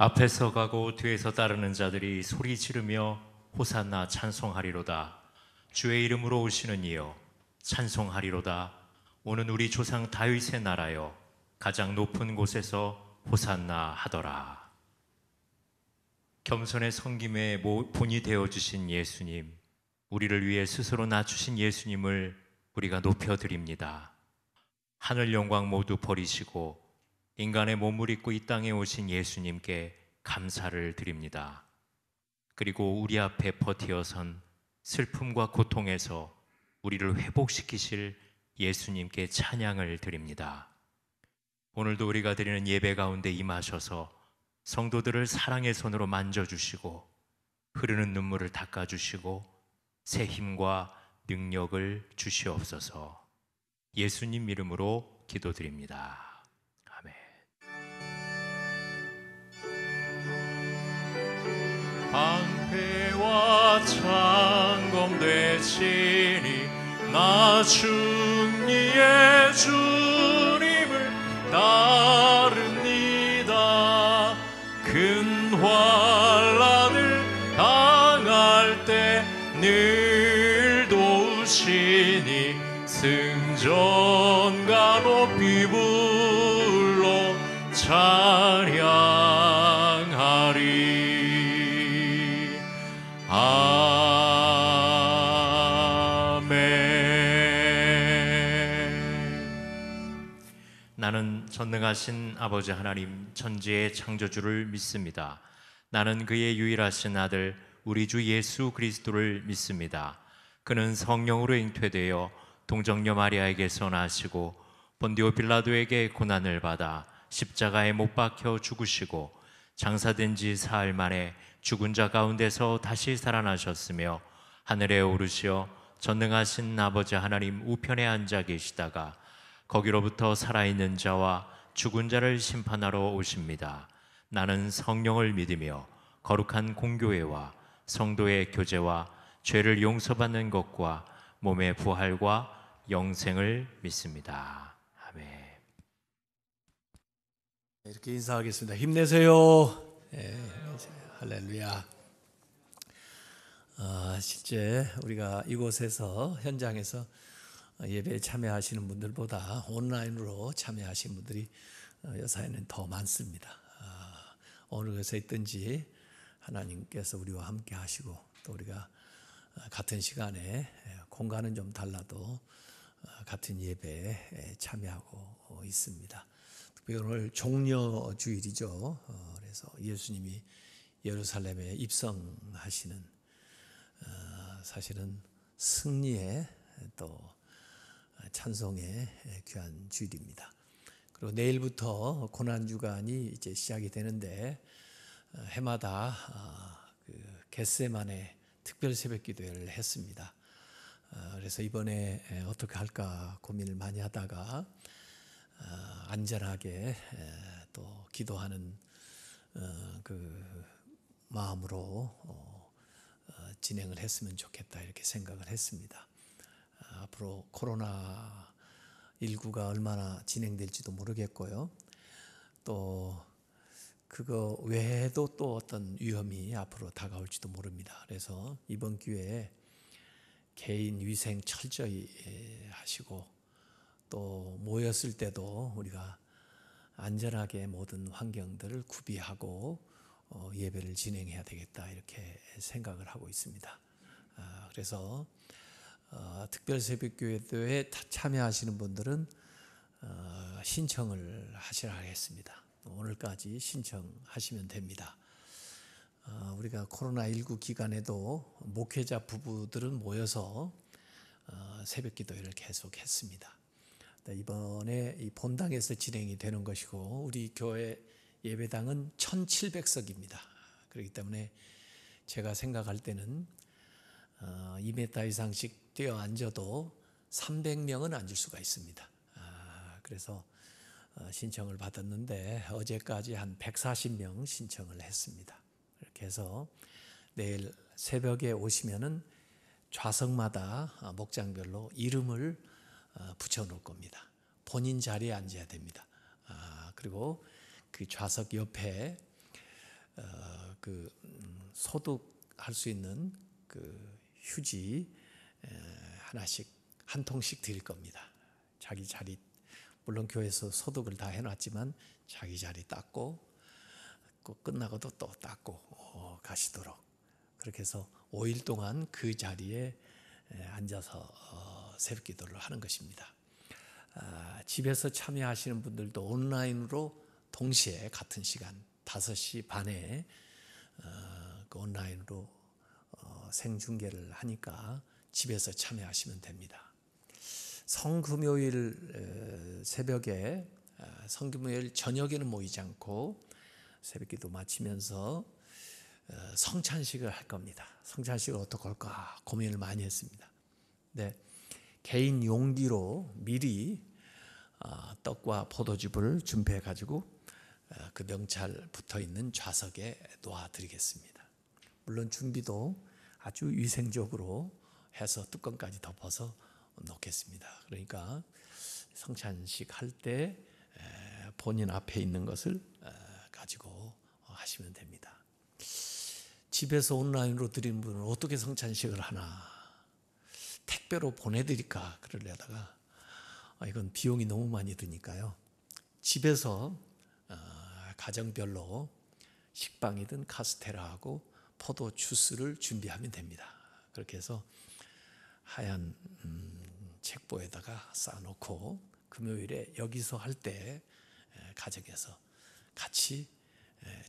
앞에서 가고 뒤에서 따르는 자들이 소리 지르며 호산나 찬송하리로다. 주의 이름으로 오시는 이여 찬송하리로다. 오는 우리 조상 다윗의 나라여 가장 높은 곳에서 호산나 하더라. 겸손의 섬김의 본이 되어주신 예수님, 우리를 위해 스스로 낮추신 예수님을 우리가 높여드립니다. 하늘 영광 모두 버리시고 인간의 몸을 입고 이 땅에 오신 예수님께 감사를 드립니다. 그리고 우리 앞에 버티어선 슬픔과 고통에서 우리를 회복시키실 예수님께 찬양을 드립니다. 오늘도 우리가 드리는 예배 가운데 임하셔서 성도들을 사랑의 손으로 만져주시고 흐르는 눈물을 닦아주시고 새 힘과 능력을 주시옵소서. 예수님 이름으로 기도드립니다. 아멘. 방패와 창검 되시니 나 승리의 주님을 따릅니다. 큰 환난을 당할 때 늘 도우시니 승전가 높이 불러 찬양하리. 아멘. 나는 전능하신 아버지 하나님 천지의 창조주를 믿습니다. 나는 그의 유일하신 아들 우리 주 예수 그리스도를 믿습니다. 그는 성령으로 잉태되어 동정녀 마리아에게서 나시고 본디오 빌라도에게 고난을 받아 십자가에 못 박혀 죽으시고 장사된 지 사흘 만에 죽은 자 가운데서 다시 살아나셨으며 하늘에 오르시어 전능하신 아버지 하나님 우편에 앉아 계시다가 거기로부터 살아있는 자와 죽은 자를 심판하러 오십니다. 나는 성령을 믿으며 거룩한 공교회와 성도의 교제와 죄를 용서받는 것과 몸의 부활과 영생을 믿습니다. 아멘. 이렇게 인사하겠습니다. 힘내세요. 네, 할렐루야. 실제 우리가 이곳에서 현장에서 예배에 참여하시는 분들보다 온라인으로 참여하시는 분들이 요사이는 더 많습니다. 어느 곳에 있든지 하나님께서 우리와 함께 하시고 또 우리가 같은 시간에 공간은 좀 달라도 같은 예배에 참여하고 있습니다. 특별히 오늘 종려 주일이죠. 그래서 예수님이 예루살렘에 입성하시는 사실은 승리의 또 찬송의 귀한 주일입니다. 그리고 내일부터 고난주간이 이제 시작이 되는데 해마다 그 겟세마네 특별 새벽 기도회를 했습니다. 그래서 이번에 어떻게 할까 고민을 많이 하다가 안전하게 또 기도하는 그 마음으로 진행을 했으면 좋겠다 이렇게 생각을 했습니다. 앞으로 코로나19가 얼마나 진행될지도 모르겠고요. 또 그거 외에도 또 어떤 위험이 앞으로 다가올지도 모릅니다. 그래서 이번 기회에 개인 위생 철저히 하시고 또 모였을 때도 우리가 안전하게 모든 환경들을 구비하고 예배를 진행해야 되겠다 이렇게 생각을 하고 있습니다. 그래서 특별 새벽교회에 참여하시는 분들은 신청을 하시라 하겠습니다. 오늘까지 신청하시면 됩니다. 우리가 코로나19 기간에도 목회자 부부들은 모여서 새벽 기도회를 계속했습니다. 이번에 이 본당에서 진행이 되는 것이고 우리 교회 예배당은 1700석입니다. 그렇기 때문에 제가 생각할 때는 2m 이상씩 뛰어 앉아도 300명은 앉을 수가 있습니다. 그래서 신청을 받았는데 어제까지 한 140명 신청을 했습니다. 이렇게 해서 내일 새벽에 오시면은 좌석마다 목장별로 이름을 붙여 놓을 겁니다. 본인 자리에 앉아야 됩니다. 그리고 그 좌석 옆에 소득할 수 있는 그 휴지 하나씩 한 통씩 드릴 겁니다. 자기 자리, 물론 교회에서 소득을 다 해놨지만 자기 자리 닦고 끝나고도 또 닦고 가시도록, 그렇게 해서 5일 동안 그 자리에 앉아서 새벽기도를 하는 것입니다. 집에서 참여하시는 분들도 온라인으로 동시에 같은 시간 5시 반에 그 온라인으로 생중계를 하니까 집에서 참여하시면 됩니다. 성금요일 새벽에, 성금요일 저녁에는 모이지 않고 새벽기도 마치면서 성찬식을 할 겁니다. 성찬식을 어떻게 할까 고민을 많이 했습니다. 네, 개인 용기로 미리 떡과 포도즙을 준비해 가지고 그 명찰 붙어 있는 좌석에 놓아 드리겠습니다. 물론 준비도 아주 위생적으로 해서 뚜껑까지 덮어서 놓겠습니다. 그러니까 성찬식 할 때 본인 앞에 있는 것을 가지고 하시면 됩니다. 집에서 온라인으로 드리는 분은 어떻게 성찬식을 하나, 택배로 보내드릴까 그러려다가 이건 비용이 너무 많이 드니까요, 집에서 가정별로 식빵이든 카스테라하고 포도 주스를 준비하면 됩니다. 그렇게 해서 하얀 책보에다가 쌓아놓고 금요일에 여기서 할 때 가정에서 같이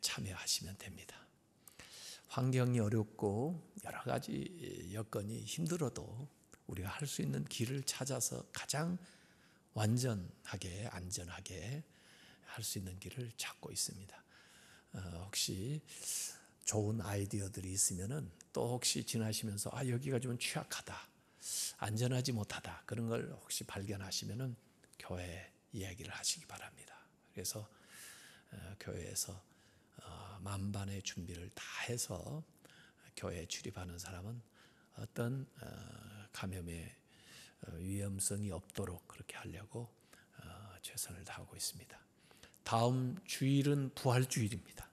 참여하시면 됩니다. 환경이 어렵고 여러 가지 여건이 힘들어도 우리가 할 수 있는 길을 찾아서 가장 완전하게 안전하게 할 수 있는 길을 찾고 있습니다. 혹시 좋은 아이디어들이 있으면은 또 혹시 지나시면서 여기가 좀 취약하다, 안전하지 못하다, 그런 걸 혹시 발견하시면은 교회에 이야기를 하시기 바랍니다. 그래서 교회에서 만반의 준비를 다 해서 교회에 출입하는 사람은 어떤 감염의 위험성이 없도록 그렇게 하려고 최선을 다하고 있습니다. 다음 주일은 부활주일입니다.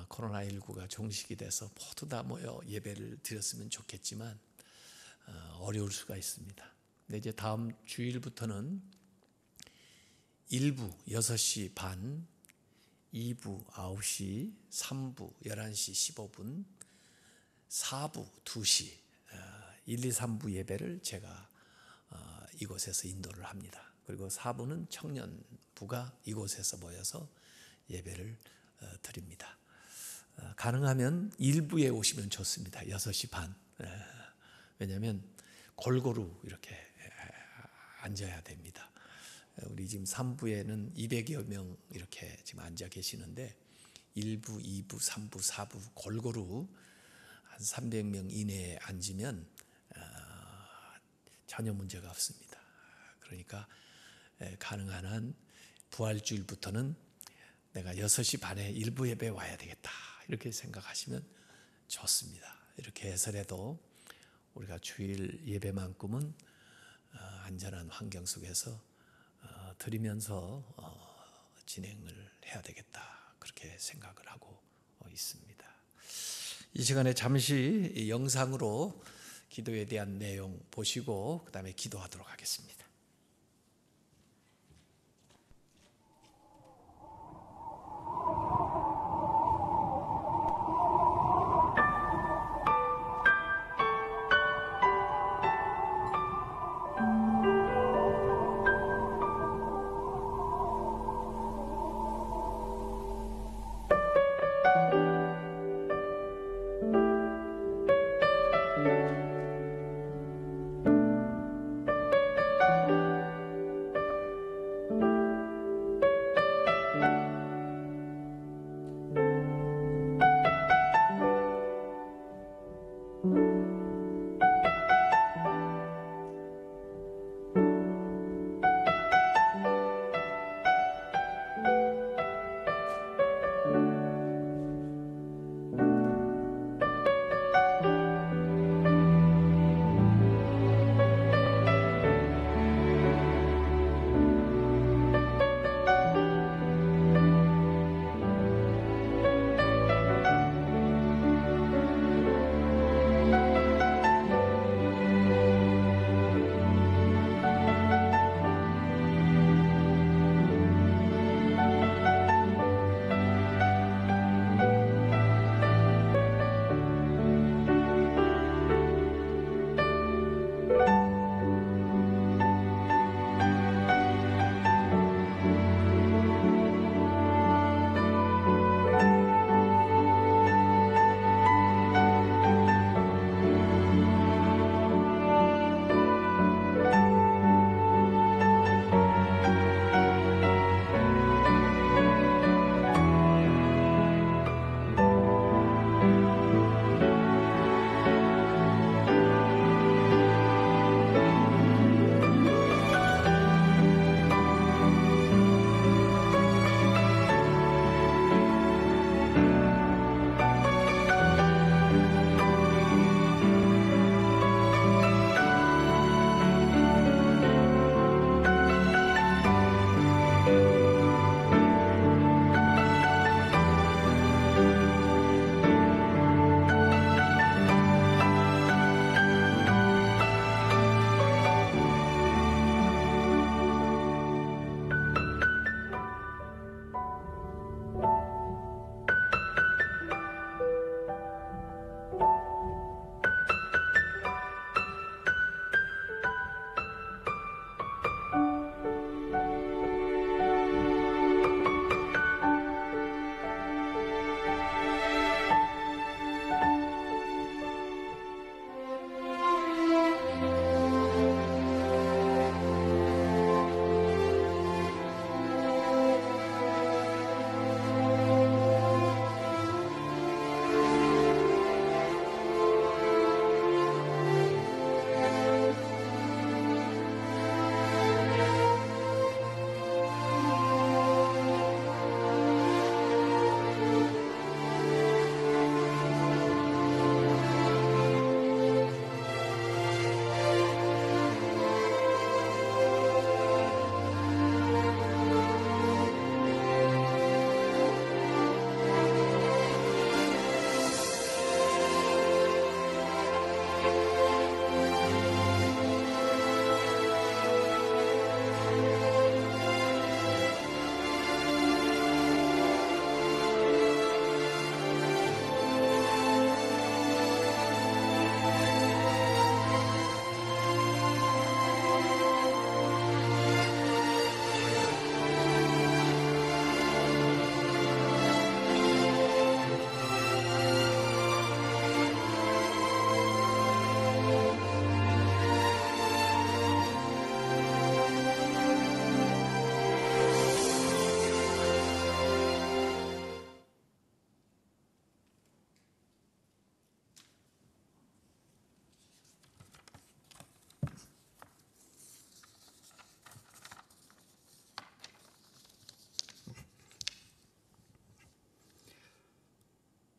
코로나19가 종식이 돼서 모두 다 모여 예배를 드렸으면 좋겠지만 어려울 수가 있습니다. 근데 이제 다음 주일부터는 1부 6시 반, 2부 9시, 3부 11시 15분, 4부 2시, 1, 2, 3부 예배를 제가 이곳에서 인도를 합니다. 그리고 4부는 청년부가 이곳에서 모여서 예배를 드립니다. 가능하면 1부에 오시면 좋습니다. 6시 반. 왜냐하면 골고루 이렇게 앉아야 됩니다. 우리 지금 3부에는 200여 명 이렇게 지금 앉아 계시는데 1부, 2부, 3부, 4부 골고루 한 300명 이내에 앉으면 전혀 문제가 없습니다. 그러니까 가능한 한 부활주일부터는 내가 6시 반에 1부 예배 와야 되겠다, 이렇게 생각하시면 좋습니다. 이렇게 해서라도 우리가 주일 예배만큼은 안전한 환경 속에서 드리면서 진행을 해야 되겠다, 그렇게 생각을 하고 있습니다. 이 시간에 잠시 영상으로 기도에 대한 내용 보시고 그 다음에 기도하도록 하겠습니다.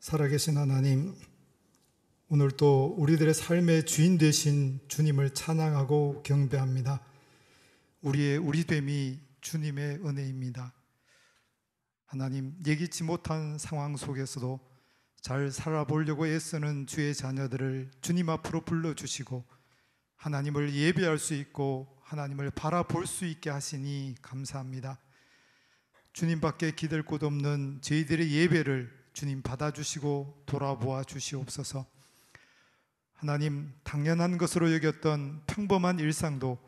살아계신 하나님, 오늘 또 우리들의 삶의 주인 되신 주님을 찬양하고 경배합니다. 우리의 우리됨이 주님의 은혜입니다. 하나님, 예기치 못한 상황 속에서도 잘 살아보려고 애쓰는 주의 자녀들을 주님 앞으로 불러주시고 하나님을 예배할 수 있고 하나님을 바라볼 수 있게 하시니 감사합니다. 주님밖에 기댈 곳 없는 저희들의 예배를 주님 받아주시고 돌아보아 주시옵소서. 하나님, 당연한 것으로 여겼던 평범한 일상도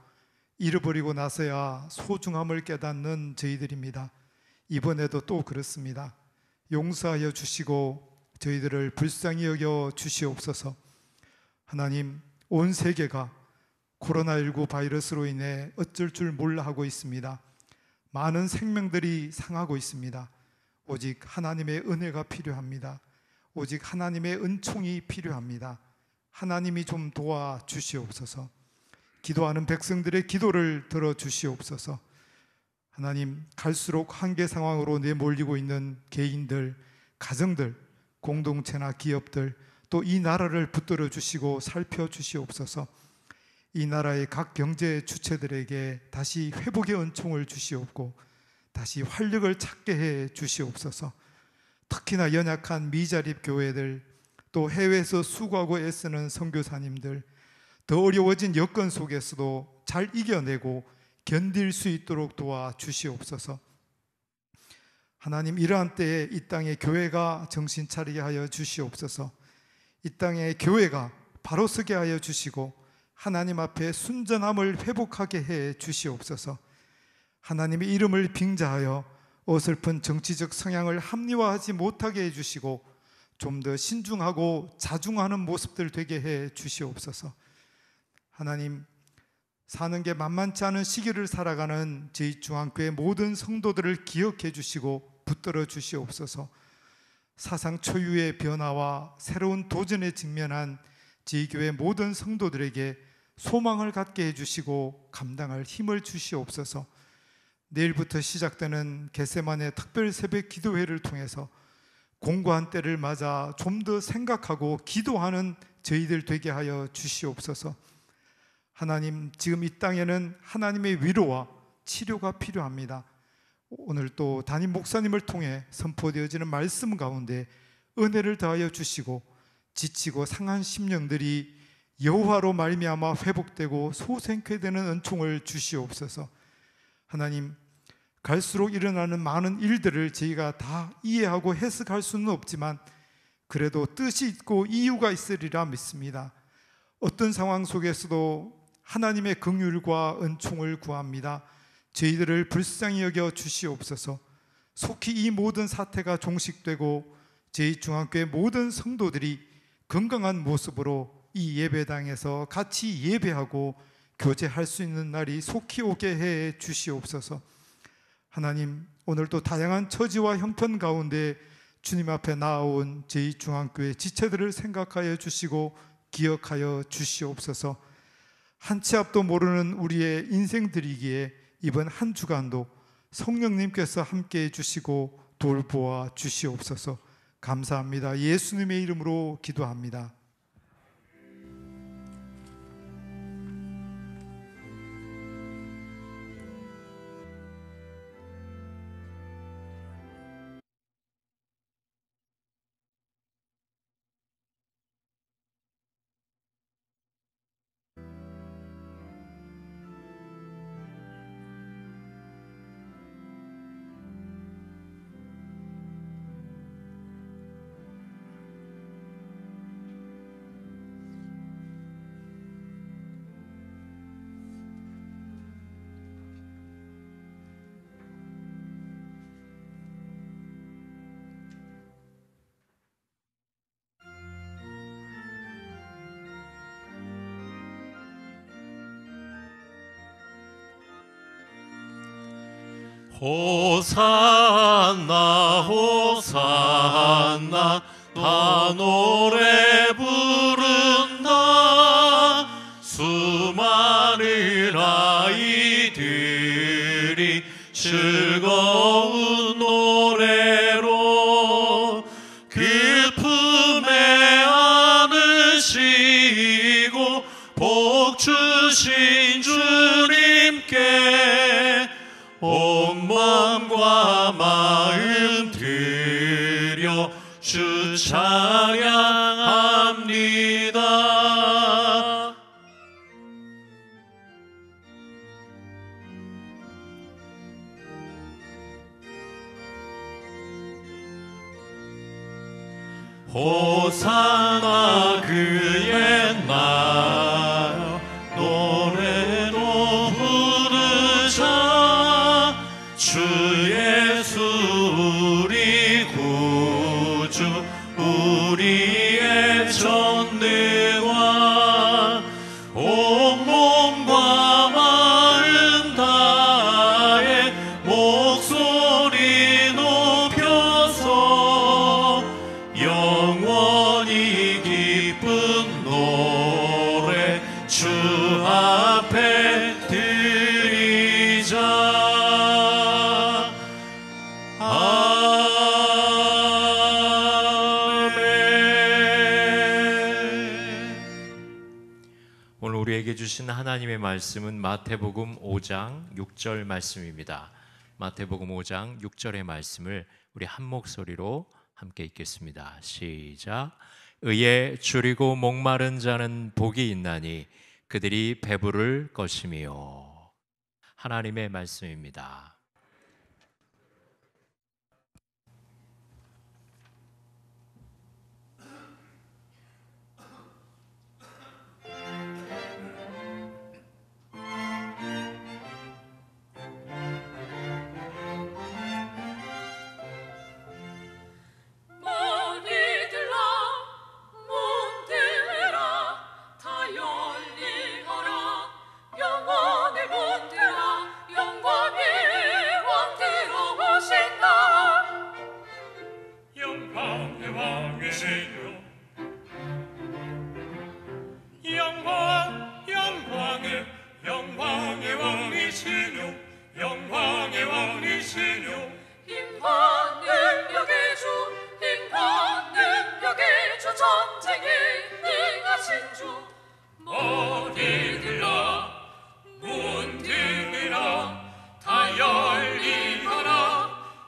잃어버리고 나서야 소중함을 깨닫는 저희들입니다. 이번에도 또 그렇습니다. 용서하여 주시고 저희들을 불쌍히 여겨 주시옵소서. 하나님, 온 세계가 코로나19 바이러스로 인해 어쩔 줄 몰라 하고 있습니다. 많은 생명들이 상하고 있습니다. 오직 하나님의 은혜가 필요합니다. 오직 하나님의 은총이 필요합니다. 하나님이 좀 도와주시옵소서. 기도하는 백성들의 기도를 들어주시옵소서. 하나님, 갈수록 한계 상황으로 내몰리고 있는 개인들, 가정들, 공동체나 기업들, 또 이 나라를 붙들어 주시고 살펴주시옵소서. 이 나라의 각 경제 주체들에게 다시 회복의 은총을 주시옵고 다시 활력을 찾게 해 주시옵소서. 특히나 연약한 미자립 교회들, 또 해외에서 수고하고 애쓰는 선교사님들, 더 어려워진 여건 속에서도 잘 이겨내고 견딜 수 있도록 도와주시옵소서. 하나님, 이러한 때에 이 땅의 교회가 정신 차리게 하여 주시옵소서. 이 땅의 교회가 바로 서게 하여 주시고 하나님 앞에 순전함을 회복하게 해 주시옵소서. 하나님의 이름을 빙자하여 어설픈 정치적 성향을 합리화하지 못하게 해 주시고 좀 더 신중하고 자중하는 모습들 되게 해 주시옵소서. 하나님, 사는 게 만만치 않은 시기를 살아가는 저희 중앙교회 모든 성도들을 기억해 주시고 붙들어 주시옵소서. 사상 초유의 변화와 새로운 도전에 직면한 저희 교회 모든 성도들에게 소망을 갖게 해주시고 감당할 힘을 주시옵소서. 내일부터 시작되는 겟세마네 특별 새벽 기도회를 통해서 공고한 때를 맞아 좀 더 생각하고 기도하는 저희들 되게 하여 주시옵소서. 하나님, 지금 이 땅에는 하나님의 위로와 치료가 필요합니다. 오늘 또 담임 목사님을 통해 선포되어지는 말씀 가운데 은혜를 더하여 주시고 지치고 상한 심령들이 여호와로 말미암아 회복되고 소생케 되는 은총을 주시옵소서. 하나님, 갈수록 일어나는 많은 일들을 저희가 다 이해하고 해석할 수는 없지만 그래도 뜻이 있고 이유가 있으리라 믿습니다. 어떤 상황 속에서도 하나님의 긍휼과 은총을 구합니다. 저희들을 불쌍히 여겨 주시옵소서. 속히 이 모든 사태가 종식되고 저희 중앙교회 모든 성도들이 건강한 모습으로 이 예배당에서 같이 예배하고 교제할 수 있는 날이 속히 오게 해 주시옵소서. 하나님, 오늘도 다양한 처지와 형편 가운데 주님 앞에 나아온 저희 중앙교회 지체들을 생각하여 주시고 기억하여 주시옵소서. 한 치 앞도 모르는 우리의 인생들이기에 이번 한 주간도 성령님께서 함께해 주시고 돌보아 주시옵소서. 감사합니다. 예수님의 이름으로 기도합니다. 호산나 호산나 다 노래 부른다. 수많은 아이들이 즐거운 노래로 깊은 주신 주님께 온 마음과 마음 드려 주 찬양합니다. 호산나 그의 날 노래로 부르자 주 예수 우리 구주 우리의 전능왕 온몸과 마음 다해 목소리 높여서 영원히 기쁜 노래 주 앞에 드리자. 오늘 우리에게 주신 하나님의 말씀은 마태복음 5장 6절 말씀입니다. 마태복음 5장 6절의 말씀을 우리 한 목소리로 함께 읽겠습니다. 시작. 의에 줄이고 목마른 자는 복이 있나니 그들이 배부를 것이며. 하나님의 말씀입니다.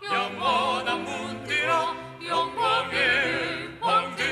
영원한 문들아 영광의 왕들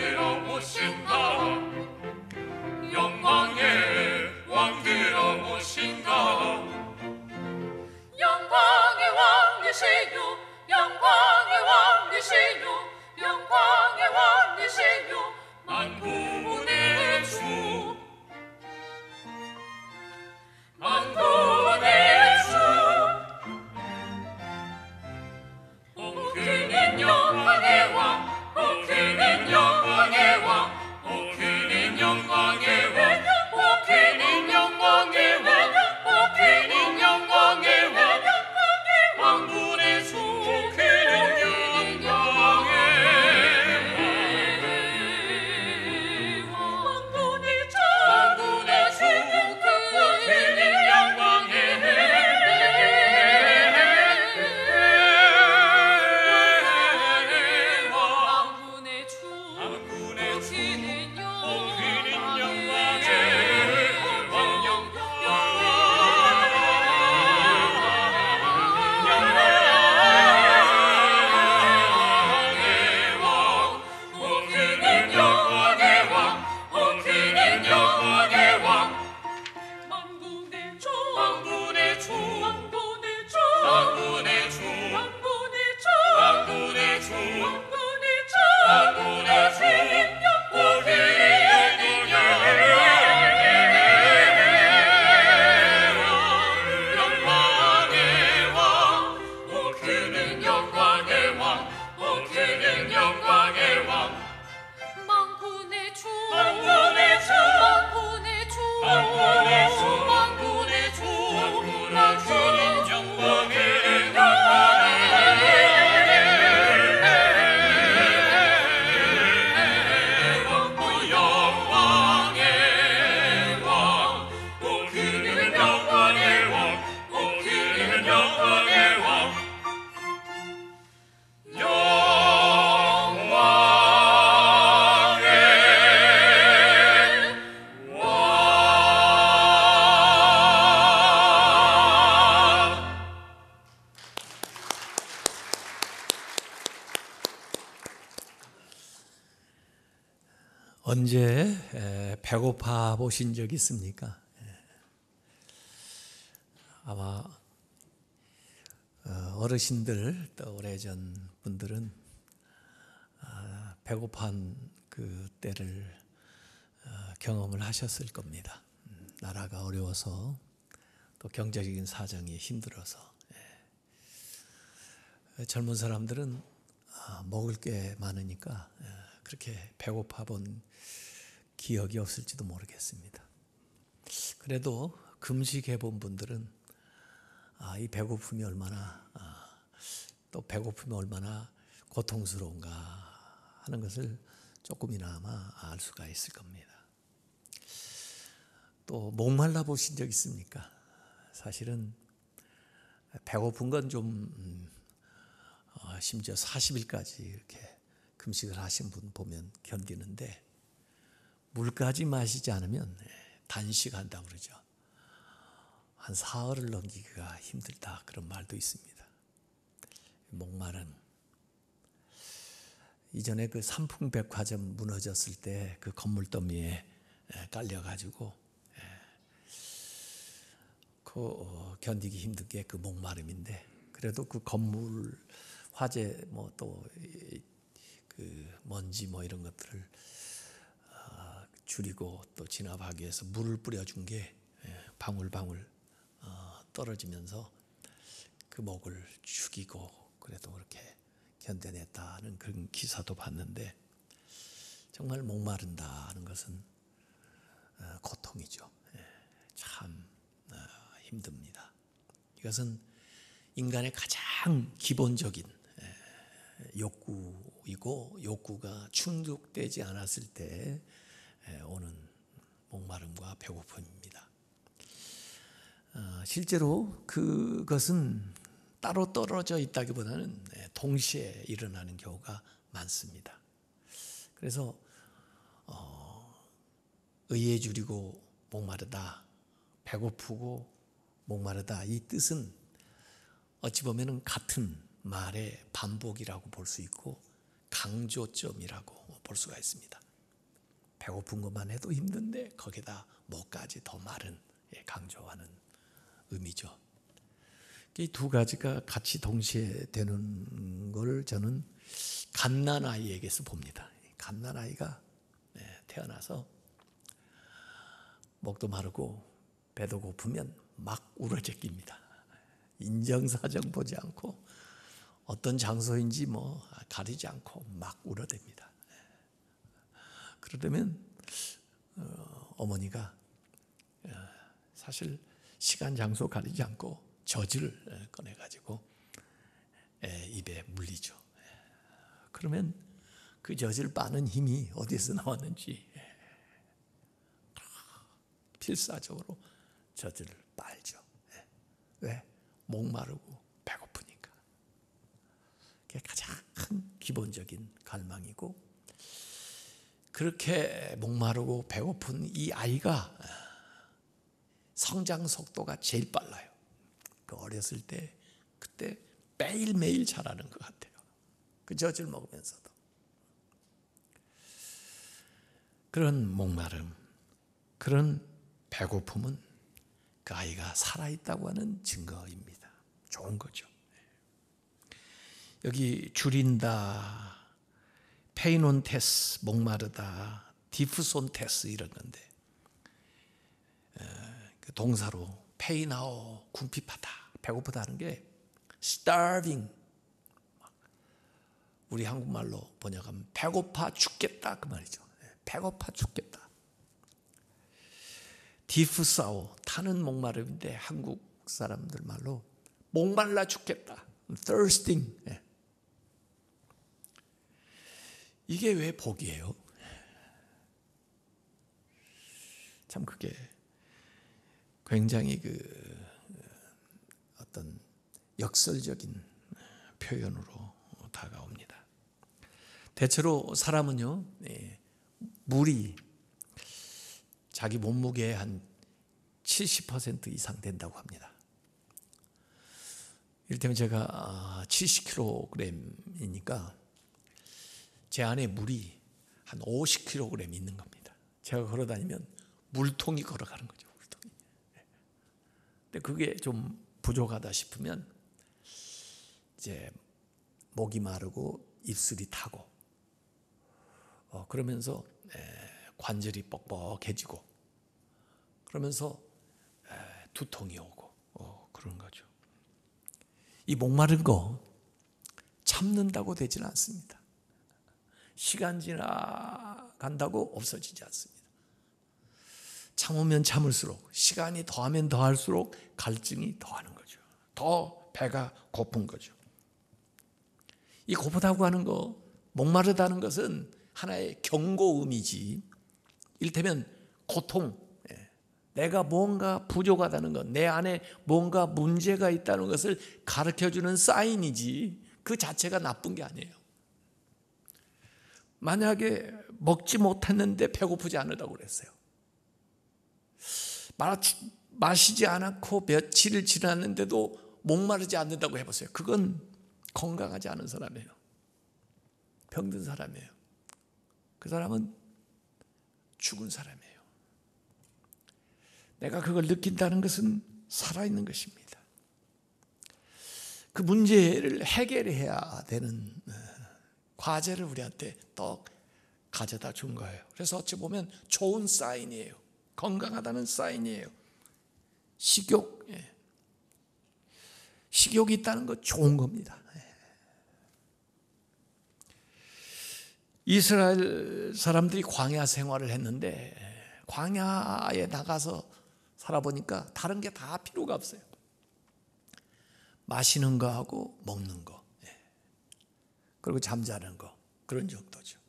언제 배고파 보신 적 있습니까? 아마 어르신들 또 오래전 분들은 배고픈 그 때를 경험을 하셨을 겁니다. 나라가 어려워서 또 경제적인 사정이 힘들어서 젊은 사람들은 먹을 게 많으니까 그렇게 배고파 본 기억이 없을지도 모르겠습니다. 그래도 금식해 본 분들은 이 배고픔이 얼마나 또 배고픔이 얼마나 고통스러운가 하는 것을 조금이나마 알 수가 있을 겁니다. 또 목말라 보신 적 있습니까? 사실은 배고픈 건 좀 심지어 40일까지 이렇게 금식을 하신 분 보면 견디는데 물까지 마시지 않으면 단식한다고 그러죠. 한 사흘을 넘기기가 힘들다 그런 말도 있습니다. 목마름. 이전에 그 삼풍백화점 무너졌을 때 그 건물 더미에 깔려가지고 견디기 힘든 게 그 목마름인데 그래도 그 건물 화재 뭐 또 그 먼지 뭐 이런 것들을 줄이고 또 진압하기 위해서 물을 뿌려준 게 방울방울 떨어지면서 그 목을 죽이고 그래도 그렇게 견뎌냈다는 그런 기사도 봤는데 정말 목마른다 하는 것은 고통이죠. 참 힘듭니다. 이것은 인간의 가장 기본적인 욕구이고 욕구가 충족되지 않았을 때 오는 목마름과 배고픔입니다. 실제로 그것은 따로 떨어져 있다기보다는 동시에 일어나는 경우가 많습니다. 그래서 의에 주리고 목마르다, 배고프고 목마르다 이 뜻은 어찌 보면 같은 말의 반복이라고 볼 수 있고 강조점이라고 볼 수가 있습니다. 배고픈 것만 해도 힘든데 거기다 뭐까지 더 마른 강조하는 의미죠. 이 두 가지가 같이 동시에 되는 걸 저는 갓난아이에게서 봅니다. 갓난아이가 태어나서 목도 마르고 배도 고프면 막 울어제낍니다. 인정사정 보지 않고 어떤 장소인지 뭐 가리지 않고 막 울어댑니다. 그러려면 어머니가 사실 시간 장소 가리지 않고 젖을 꺼내가지고 입에 물리죠. 그러면 그 젖을 빠는 힘이 어디서 나왔는지 필사적으로 젖을 빨죠. 왜? 목마르고 배고프니까. 그게 가장 큰 기본적인 갈망이고 그렇게 목마르고 배고픈 이 아이가 성장 속도가 제일 빨라요. 그 어렸을 때 그때 매일매일 자라는 것 같아요. 그 젖을 먹으면서도. 그런 목마름, 그런 배고픔은 그 아이가 살아있다고 하는 증거입니다. 좋은 거죠. 여기 줄인다, 페이논테스, 목마르다, 디프손테스 이런 건데 그 동사로 페이나오, 궁핍하다, 배고프다는 게 starving, 우리 한국말로 번역하면 배고파 죽겠다 그 말이죠. 배고파 죽겠다. 디프사오, 타는 목마름인데 한국 사람들 말로 목말라 죽겠다. thirsting. 이게 왜 복이에요? 참 그게 굉장히 그 어떤 역설적인 표현으로 다가옵니다. 대체로 사람은요, 물이 자기 몸무게의 한 70% 이상 된다고 합니다. 이를테면 제가 70kg이니까 제 안에 물이 한 50kg 있는 겁니다. 제가 걸어다니면 물통이 걸어가는 거죠. 물통이. 근데 그게 좀 부족하다 싶으면 이제 목이 마르고 입술이 타고 그러면서 관절이 뻑뻑해지고 그러면서 두통이 오고 그런 거죠. 이 목마른 거 참는다고 되지는 않습니다. 시간 지나간다고 없어지지 않습니다. 참으면 참을수록, 시간이 더하면 더할수록 갈증이 더하는 거죠. 더 배가 고픈 거죠. 이 고프다고 하는 거, 목마르다는 것은 하나의 경고음이지, 이를테면 고통, 내가 뭔가 부족하다는 것, 내 안에 뭔가 문제가 있다는 것을 가르쳐주는 사인이지 그 자체가 나쁜 게 아니에요. 만약에 먹지 못했는데 배고프지 않으다고 그랬어요. 마시지 않았고 며칠을 지났는데도 목마르지 않는다고 해보세요. 그건 건강하지 않은 사람이에요. 병든 사람이에요. 그 사람은 죽은 사람이에요. 내가 그걸 느낀다는 것은 살아있는 것입니다. 그 문제를 해결해야 되는 과제를 우리한테 또 가져다 준 거예요. 그래서 어찌 보면 좋은 사인이에요. 건강하다는 사인이에요. 식욕이 있다는 거 좋은 겁니다. 이스라엘 사람들이 광야 생활을 했는데 광야에 나가서 살아보니까 다른 게 다 필요가 없어요. 마시는 거하고 먹는 거, 그리고 잠자는 거, 그런 정도죠.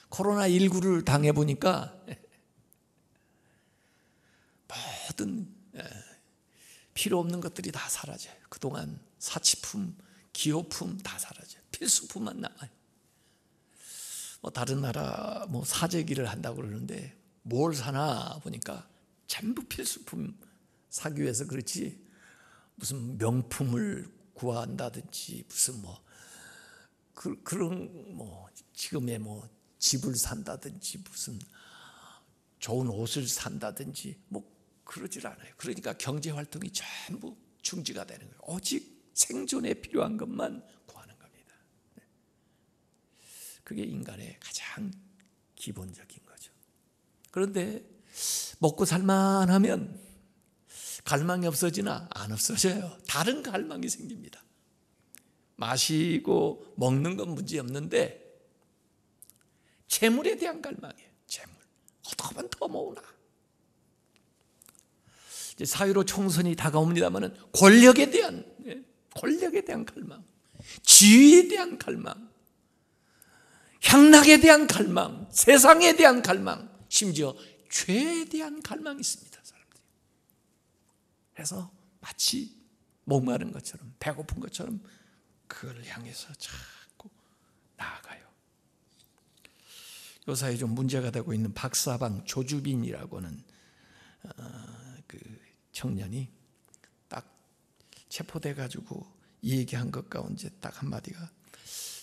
코로나19를 당해보니까 모든 필요 없는 것들이 다 사라져요. 그동안 사치품, 기호품 다 사라져요. 필수품만 남아요. 다른 나라 사재기를 한다고 그러는데 뭘 사나 보니까 전부 필수품 사기 위해서 그렇지, 무슨 명품을 구한다든지 무슨 그런 지금의 집을 산다든지 무슨 좋은 옷을 산다든지 그러질 않아요. 그러니까 경제 활동이 전부 중지가 되는 거예요. 오직 생존에 필요한 것만 구하는 겁니다. 그게 인간의 가장 기본적인 거죠. 그런데 먹고 살만하면 갈망이 없어지나? 안 없어져요. 다른 갈망이 생깁니다. 마시고 먹는 건 문제 없는데 재물에 대한 갈망이에요. 재물. 어떻게 하면 더 모으나? 이제 4.15 총선이 다가옵니다마는 권력에 대한 갈망, 지위에 대한 갈망, 향락에 대한 갈망, 세상에 대한 갈망, 심지어 죄에 대한 갈망이 있습니다. 사람들이. 그래서 마치 목마른 것처럼 배고픈 것처럼 그걸 향해서 자꾸 나아가요. 요사이 좀 문제가 되고 있는 박사방 조주빈이라고 하는 그 청년이 딱 체포돼가지고 이 얘기한 것 가운데 딱 한마디가,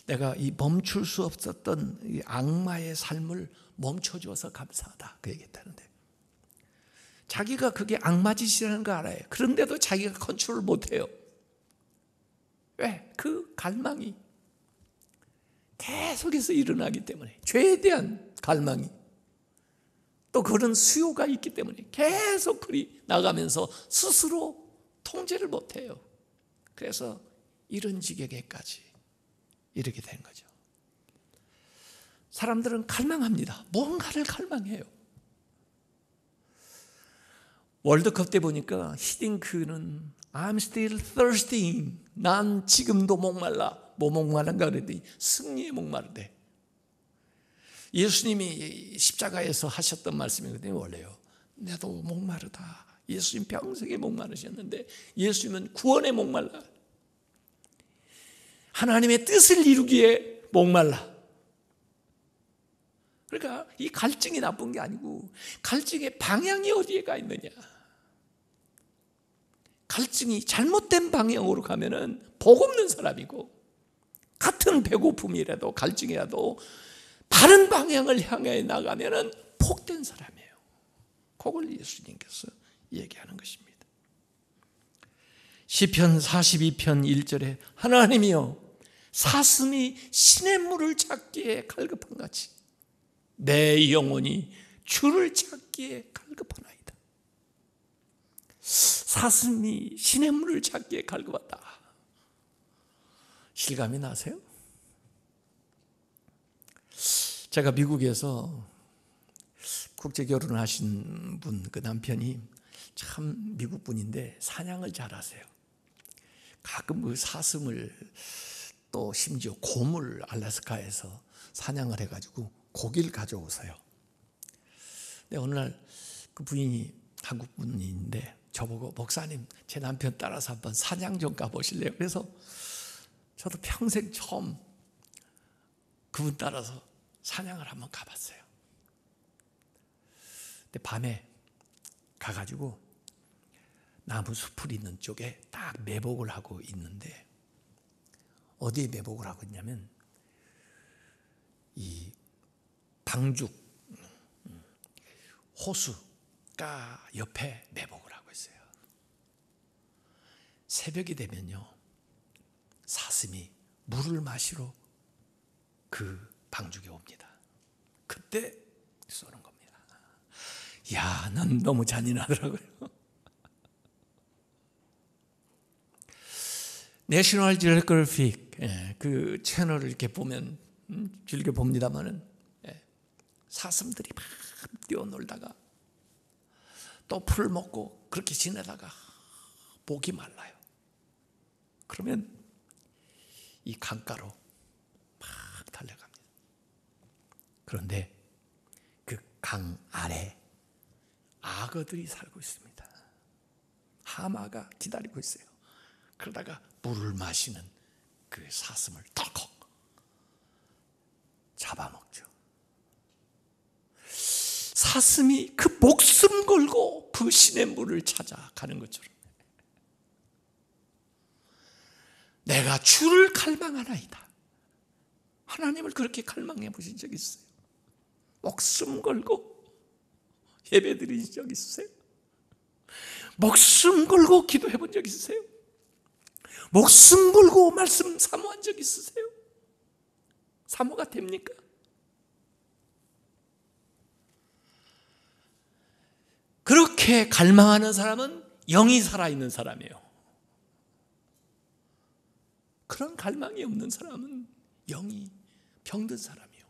내가 이 멈출 수 없었던 이 악마의 삶을 멈춰줘서 감사하다, 그 얘기했다는데, 자기가 그게 악마 짓이라는 거 알아요. 그런데도 자기가 컨트롤 못해요. 왜? 그 갈망이 계속해서 일어나기 때문에, 죄에 대한 갈망이, 또 그런 수요가 있기 때문에 계속 그리 나가면서 스스로 통제를 못해요. 그래서 이런 지경에까지 이르게 된 거죠. 사람들은 갈망합니다. 뭔가를 갈망해요. 월드컵 때 보니까 히딩크는 I'm still thirsty. 난 지금도 목말라. 뭐 목마른가 그랬더니 승리에 목마르대. 예수님이 십자가에서 하셨던 말씀이거든요. 원래요. 나도 목마르다. 예수님 평생에 목마르셨는데 예수님은 구원에 목말라. 하나님의 뜻을 이루기에 목말라. 그러니까 이 갈증이 나쁜 게 아니고 갈증의 방향이 어디에 가 있느냐. 갈증이 잘못된 방향으로 가면은 복 없는 사람이고, 같은 배고픔이라도 갈증이라도 다른 방향을 향해 나가면은 복된 사람이에요. 그걸 예수님께서 얘기하는 것입니다. 시편 42편 1절에 하나님이여 사슴이 시냇물을 찾기에 갈급한 같이 내 영혼이 주를 찾기에 갈급하나이다. 사슴이 시냇물을 찾기에 갈급하다. 실감이 나세요? 제가 미국에서 국제 결혼을 하신 분, 그 남편이 참 미국 분인데 사냥을 잘하세요. 가끔 그 사슴을 또 심지어 곰을 알래스카에서 사냥을 해가지고 고기를 가져오세요. 근데 어느 날 그 부인이 한국 분인데 저보고 목사님 제 남편 따라서 한번 사냥 좀 가보실래요? 그래서 저도 평생 처음 그분 따라서 사냥을 한번 가봤어요. 근데 밤에 가가지고 나무 숲을 있는 쪽에 딱 매복을 하고 있는데 어디에 매복을 하고 있냐면 이 방죽 호수가 옆에 매복을 하고 있어요. 새벽이 되면요 사슴이 물을 마시러 그 방죽에 옵니다. 그때 쏘는 겁니다. 야, 난 너무 잔인하더라고요. 내셔널 지오그래픽 그 채널을 이렇게 보면 즐겨 봅니다만은 사슴들이 막 뛰어놀다가 또 풀을 먹고 그렇게 지내다가 목이 말라요. 그러면 이 강가로 막 달려갑니다. 그런데 그 강 아래 악어들이 살고 있습니다. 하마가 기다리고 있어요. 그러다가 물을 마시는 그 사슴을 덜컥 잡아먹죠. 사슴이 그 목숨 걸고 그 시냇물을 찾아가는 것처럼 내가 주를 갈망하나이다. 하나님을 그렇게 갈망해 보신 적 있어요? 목숨 걸고 예배 드린 적 있으세요? 목숨 걸고 기도해 본 적 있으세요? 목숨 걸고 말씀 사모한 적 있으세요? 사모가 됩니까? 그렇게 갈망하는 사람은 영이 살아있는 사람이에요. 그런 갈망이 없는 사람은 영이 병든 사람이에요.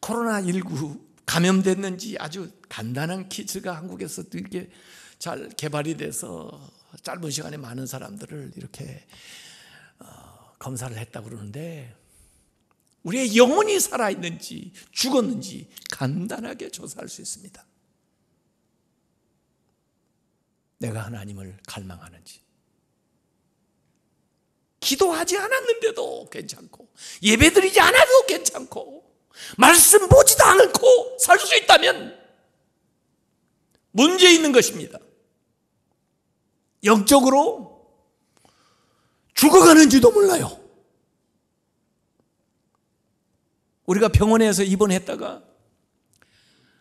코로나19 감염됐는지 아주 간단한 키트가 한국에서도 이렇게 잘 개발이 돼서 짧은 시간에 많은 사람들을 이렇게 검사를 했다고 그러는데 우리의 영혼이 살아있는지 죽었는지 간단하게 조사할 수 있습니다. 내가 하나님을 갈망하는지. 기도하지 않았는데도 괜찮고 예배드리지 않아도 괜찮고 말씀 보지도 않고 살 수 있다면 문제 있는 것입니다. 영적으로 죽어가는지도 몰라요. 우리가 병원에서 입원했다가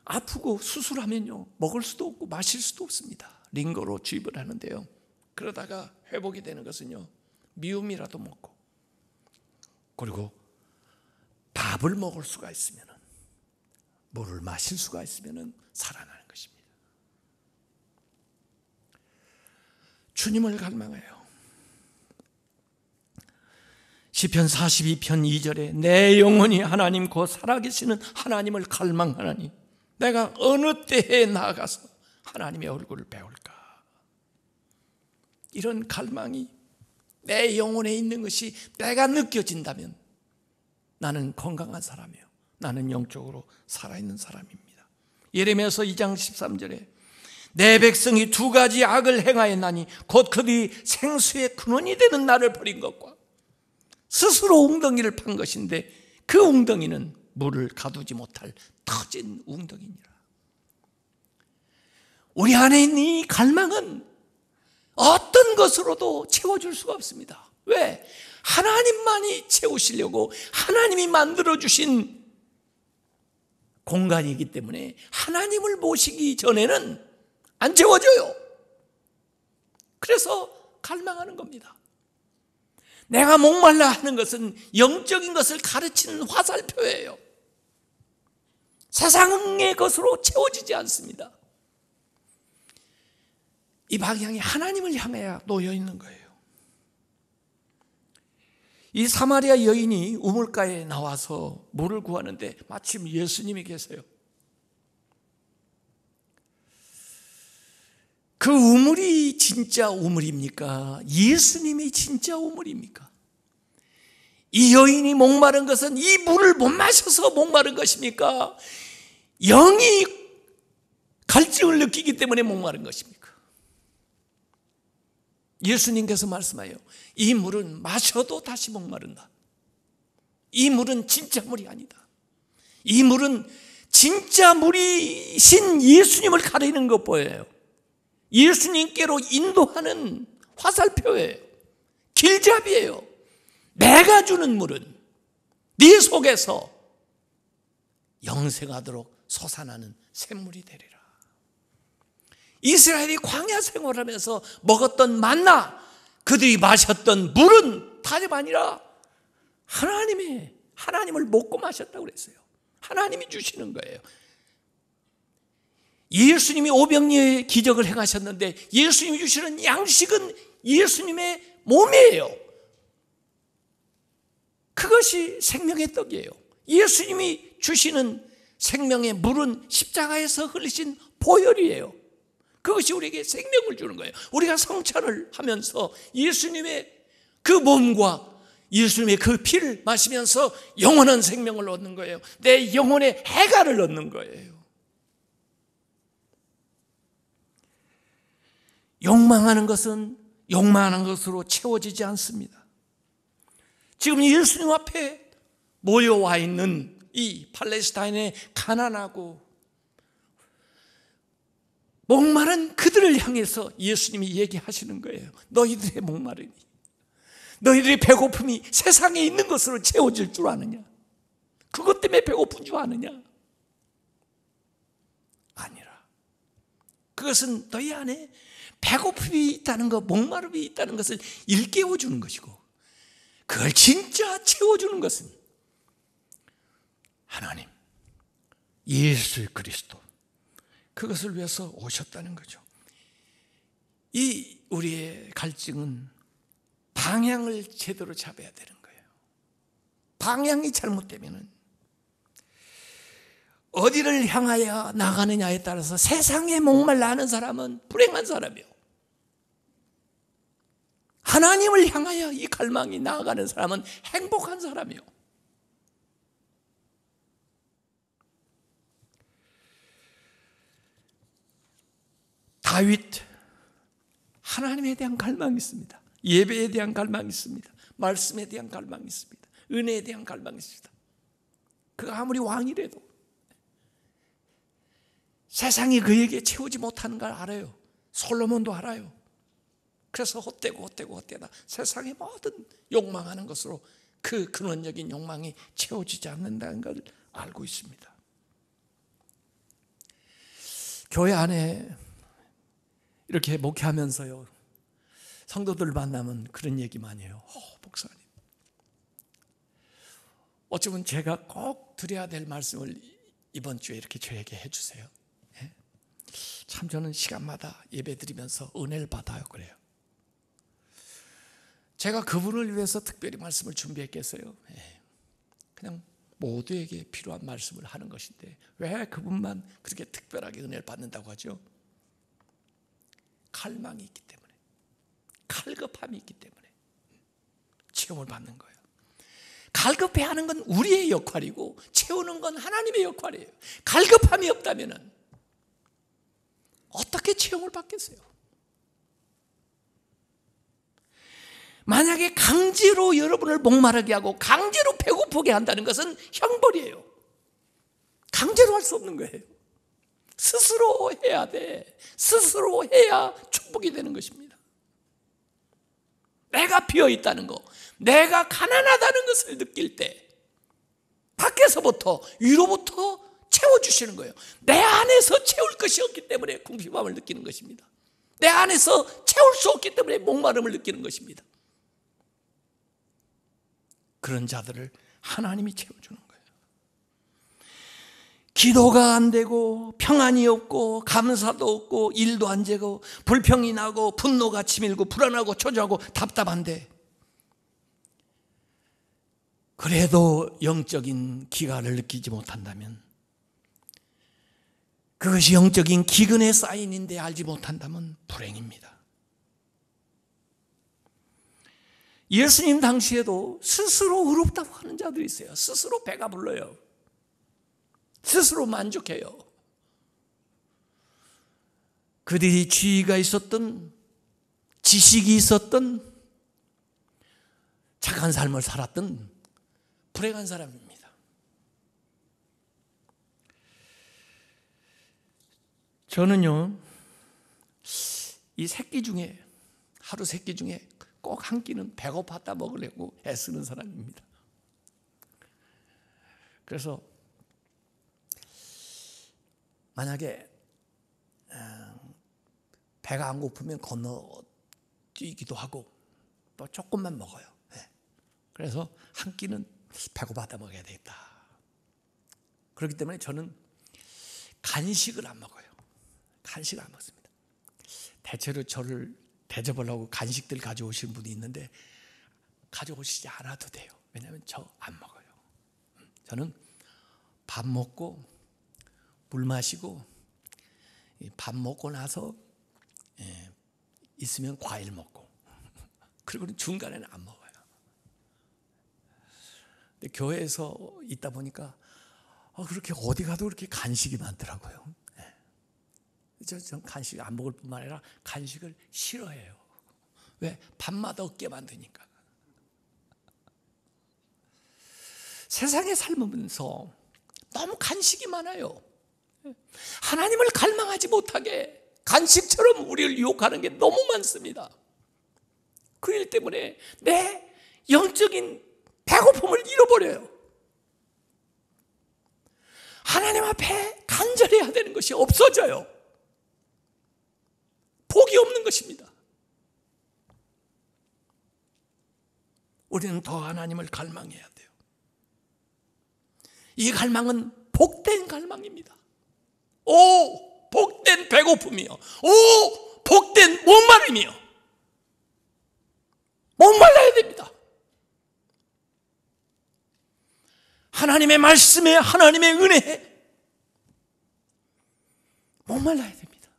아프고 수술하면요 먹을 수도 없고 마실 수도 없습니다. 링거로 주입을 하는데요. 그러다가 회복이 되는 것은요 미움이라도 먹고 그리고 밥을 먹을 수가 있으면 물을 마실 수가 있으면 살아나는 것입니다. 주님을 갈망해요. 시편 42편 2절에 내 영혼이 하나님 곧 살아계시는 하나님을 갈망하나니 내가 어느 때에 나아가서 하나님의 얼굴을 배울까. 이런 갈망이 내 영혼에 있는 것이 내가 느껴진다면 나는 건강한 사람이에요. 나는 영적으로 살아있는 사람입니다. 예레미야서 2장 13절에 내 백성이 두 가지 악을 행하였나니 곧 그들이 생수의 근원이 되는 나를 버린 것과 스스로 웅덩이를 판 것인데 그 웅덩이는 물을 가두지 못할 터진 웅덩이니라. 우리 안에 있는 이 갈망은 어떤 것으로도 채워줄 수가 없습니다. 왜? 하나님만이 채우시려고 하나님이 만들어주신 공간이기 때문에 하나님을 모시기 전에는 안 채워져요. 그래서 갈망하는 겁니다. 내가 목말라 하는 것은 영적인 것을 가르치는 화살표예요. 세상의 것으로 채워지지 않습니다. 이 방향이 하나님을 향해 놓여 있는 거예요. 이 사마리아 여인이 우물가에 나와서 물을 구하는데 마침 예수님이 계세요. 그 우물이 진짜 우물입니까? 예수님이 진짜 우물입니까? 이 여인이 목마른 것은 이 물을 못 마셔서 목마른 것입니까? 영이 갈증을 느끼기 때문에 목마른 것입니까? 예수님께서 말씀하여 이 물은 마셔도 다시 목마른다. 이 물은 진짜 물이 아니다. 이 물은 진짜 물이신 예수님을 가리는 것 보여요. 예수님께로 인도하는 화살표예요. 길잡이예요. 내가 주는 물은 네 속에서 영생하도록 솟아나는 샘물이 되리라. 이스라엘이 광야 생활하면서 먹었던 만나, 그들이 마셨던 물은 다름 아니라 하나님을 먹고 마셨다고 그랬어요. 하나님이 주시는 거예요. 예수님이 오병이어의 기적을 행하셨는데 예수님이 주시는 양식은 예수님의 몸이에요. 그것이 생명의 떡이에요. 예수님이 주시는 생명의 물은 십자가에서 흘리신 보혈이에요. 그것이 우리에게 생명을 주는 거예요. 우리가 성찬을 하면서 예수님의 그 몸과 예수님의 그 피를 마시면서 영원한 생명을 얻는 거예요. 내 영혼의 해갈을 얻는 거예요. 욕망하는 것은 욕망하는 것으로 채워지지 않습니다. 지금 예수님 앞에 모여와 있는 이 팔레스타인의 가난하고 목마른 그들을 향해서 예수님이 얘기하시는 거예요. 너희들의 목마름이, 너희들의 배고픔이 세상에 있는 것으로 채워질 줄 아느냐? 그것 때문에 배고픈 줄 아느냐? 아니라 그것은 너희 안에 배고픔이 있다는 것, 목마름이 있다는 것을 일깨워주는 것이고, 그걸 진짜 채워주는 것은 하나님, 예수 그리스도, 그것을 위해서 오셨다는 거죠. 이 우리의 갈증은 방향을 제대로 잡아야 되는 거예요. 방향이 잘못되면은 어디를 향하여 나가느냐에 따라서 세상에 목말라 하는 사람은 불행한 사람이요, 하나님을 향하여 이 갈망이 나아가는 사람은 행복한 사람이요. 다윗, 하나님에 대한 갈망이 있습니다. 예배에 대한 갈망이 있습니다. 말씀에 대한 갈망이 있습니다. 은혜에 대한 갈망이 있습니다. 그가 아무리 왕이라도 세상이 그에게 채우지 못하는 걸 알아요. 솔로몬도 알아요. 그래서 헛되다 세상의 모든 욕망하는 것으로 그 근원적인 욕망이 채워지지 않는다는 걸 알고 있습니다. 교회 안에 이렇게 목회하면서요, 성도들 만나면 그런 얘기 많이 해요. 목사님, 어쩌면 제가 꼭 드려야 될 말씀을 이번 주에 이렇게 저에게 해주세요. 참 저는 시간마다 예배 드리면서 은혜를 받아요. 그래요. 제가 그분을 위해서 특별히 말씀을 준비했겠어요? 그냥 모두에게 필요한 말씀을 하는 것인데 왜 그분만 그렇게 특별하게 은혜를 받는다고 하죠? 갈망이 있기 때문에, 갈급함이 있기 때문에 체험을 받는 거예요. 갈급해하는 건 우리의 역할이고 채우는 건 하나님의 역할이에요. 갈급함이 없다면 어떻게 체험을 받겠어요? 만약에 강제로 여러분을 목마르게 하고 강제로 배고프게 한다는 것은 형벌이에요. 강제로 할 수 없는 거예요. 스스로 해야 돼. 스스로 해야 축복이 되는 것입니다. 내가 비어 있다는 거, 내가 가난하다는 것을 느낄 때 밖에서부터 위로부터 채워주시는 거예요. 내 안에서 채울 것이 없기 때문에 궁핍함을 느끼는 것입니다. 내 안에서 채울 수 없기 때문에 목마름을 느끼는 것입니다. 그런 자들을 하나님이 채워주는 거예요. 기도가 안 되고 평안이 없고 감사도 없고 일도 안 되고 불평이 나고 분노가 치밀고 불안하고 초조하고 답답한데 그래도 영적인 기가를 느끼지 못한다면, 그것이 영적인 기근의 사인인데 알지 못한다면 불행입니다. 예수님 당시에도 스스로 의롭다고 하는 자들이 있어요. 스스로 배가 불러요. 스스로 만족해요. 그들이 지위가 있었던, 지식이 있었던, 착한 삶을 살았던 불행한 사람입니다. 저는요, 이 새끼 중에, 하루 새끼 중에 꼭 한 끼는 배고팠다 먹으려고 애쓰는 사람입니다. 그래서 만약에 배가 안 고프면 건너뛰기도 하고 또 조금만 먹어요. 그래서 한 끼는 배고파다 먹어야 되겠다. 그렇기 때문에 저는 간식을 안 먹어요. 간식을 안 먹습니다. 대체로 저를 대접하려고 간식들 가져오시는 분이 있는데 가져오시지 않아도 돼요. 왜냐하면 저 안 먹어요. 저는 밥 먹고 물 마시고, 밥 먹고 나서 있으면 과일 먹고, 그리고는 중간에는 안 먹어요. 근데 교회에서 있다 보니까 그렇게 어디 가도 그렇게 간식이 많더라고요. 전 간식 안 먹을 뿐만 아니라 간식을 싫어해요. 왜? 밥맛 없게 만드니까. 세상에 살면서 너무 간식이 많아요. 하나님을 갈망하지 못하게 간식처럼 우리를 유혹하는 게 너무 많습니다. 그 일 때문에 내 영적인 배고픔을 잃어버려요. 하나님 앞에 간절해야 되는 것이 없어져요. 복이 없는 것입니다. 우리는 더 하나님을 갈망해야 돼요. 이 갈망은 복된 갈망입니다. 오, 복된 배고픔이요. 오, 복된 목마름이요. 목말라야 됩니다. 하나님의 말씀에, 하나님의 은혜에 목말라야 됩니다.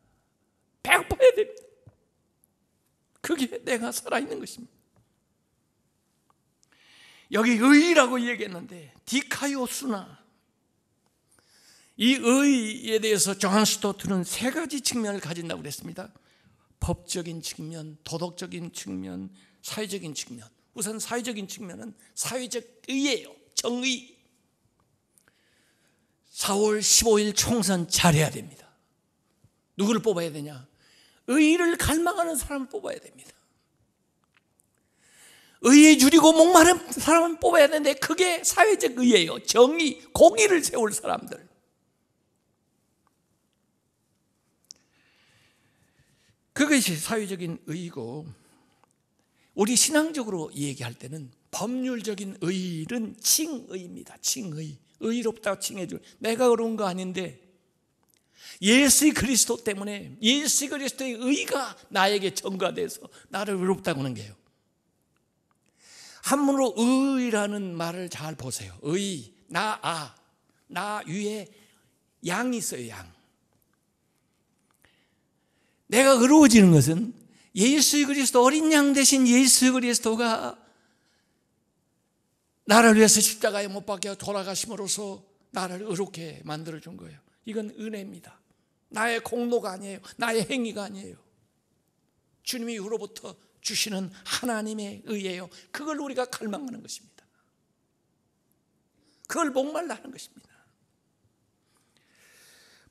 배고파야 됩니다. 그게 내가 살아있는 것입니다. 여기 의라고 얘기했는데 디카이오스나, 이 의에 대해서 존 스토트는 세 가지 측면을 가진다고 그랬습니다. 법적인 측면, 도덕적인 측면, 사회적인 측면. 우선 사회적인 측면은 사회적 의예요. 정의. 4월 15일 총선 잘해야 됩니다. 누구를 뽑아야 되냐? 의를 갈망하는 사람을 뽑아야 됩니다. 의에 줄이고 목마른 사람을 뽑아야 되는데 그게 사회적 의예요. 정의, 공의를 세울 사람들. 그것이 사회적인 의이고, 우리 신앙적으로 얘기할 때는 법률적인 의는 칭의입니다. 칭의. 의롭다고 칭해줘. 내가 의로운 거 아닌데 예수 그리스도 때문에, 예수 그리스도의 의가 나에게 전가돼서 나를 의롭다고 하는 거예요. 한문으로 의라는 말을 잘 보세요. 의, 나 위에 양이 있어요. 양. 내가 의로워지는 것은 예수 그리스도, 어린 양 대신 예수 그리스도가 나를 위해서 십자가에 못 박혀 돌아가심으로써 나를 의롭게 만들어준 거예요. 이건 은혜입니다. 나의 공로가 아니에요. 나의 행위가 아니에요. 주님이 으로부터 주시는 하나님의 의예요. 그걸 우리가 갈망하는 것입니다. 그걸 목말라 하는 것입니다.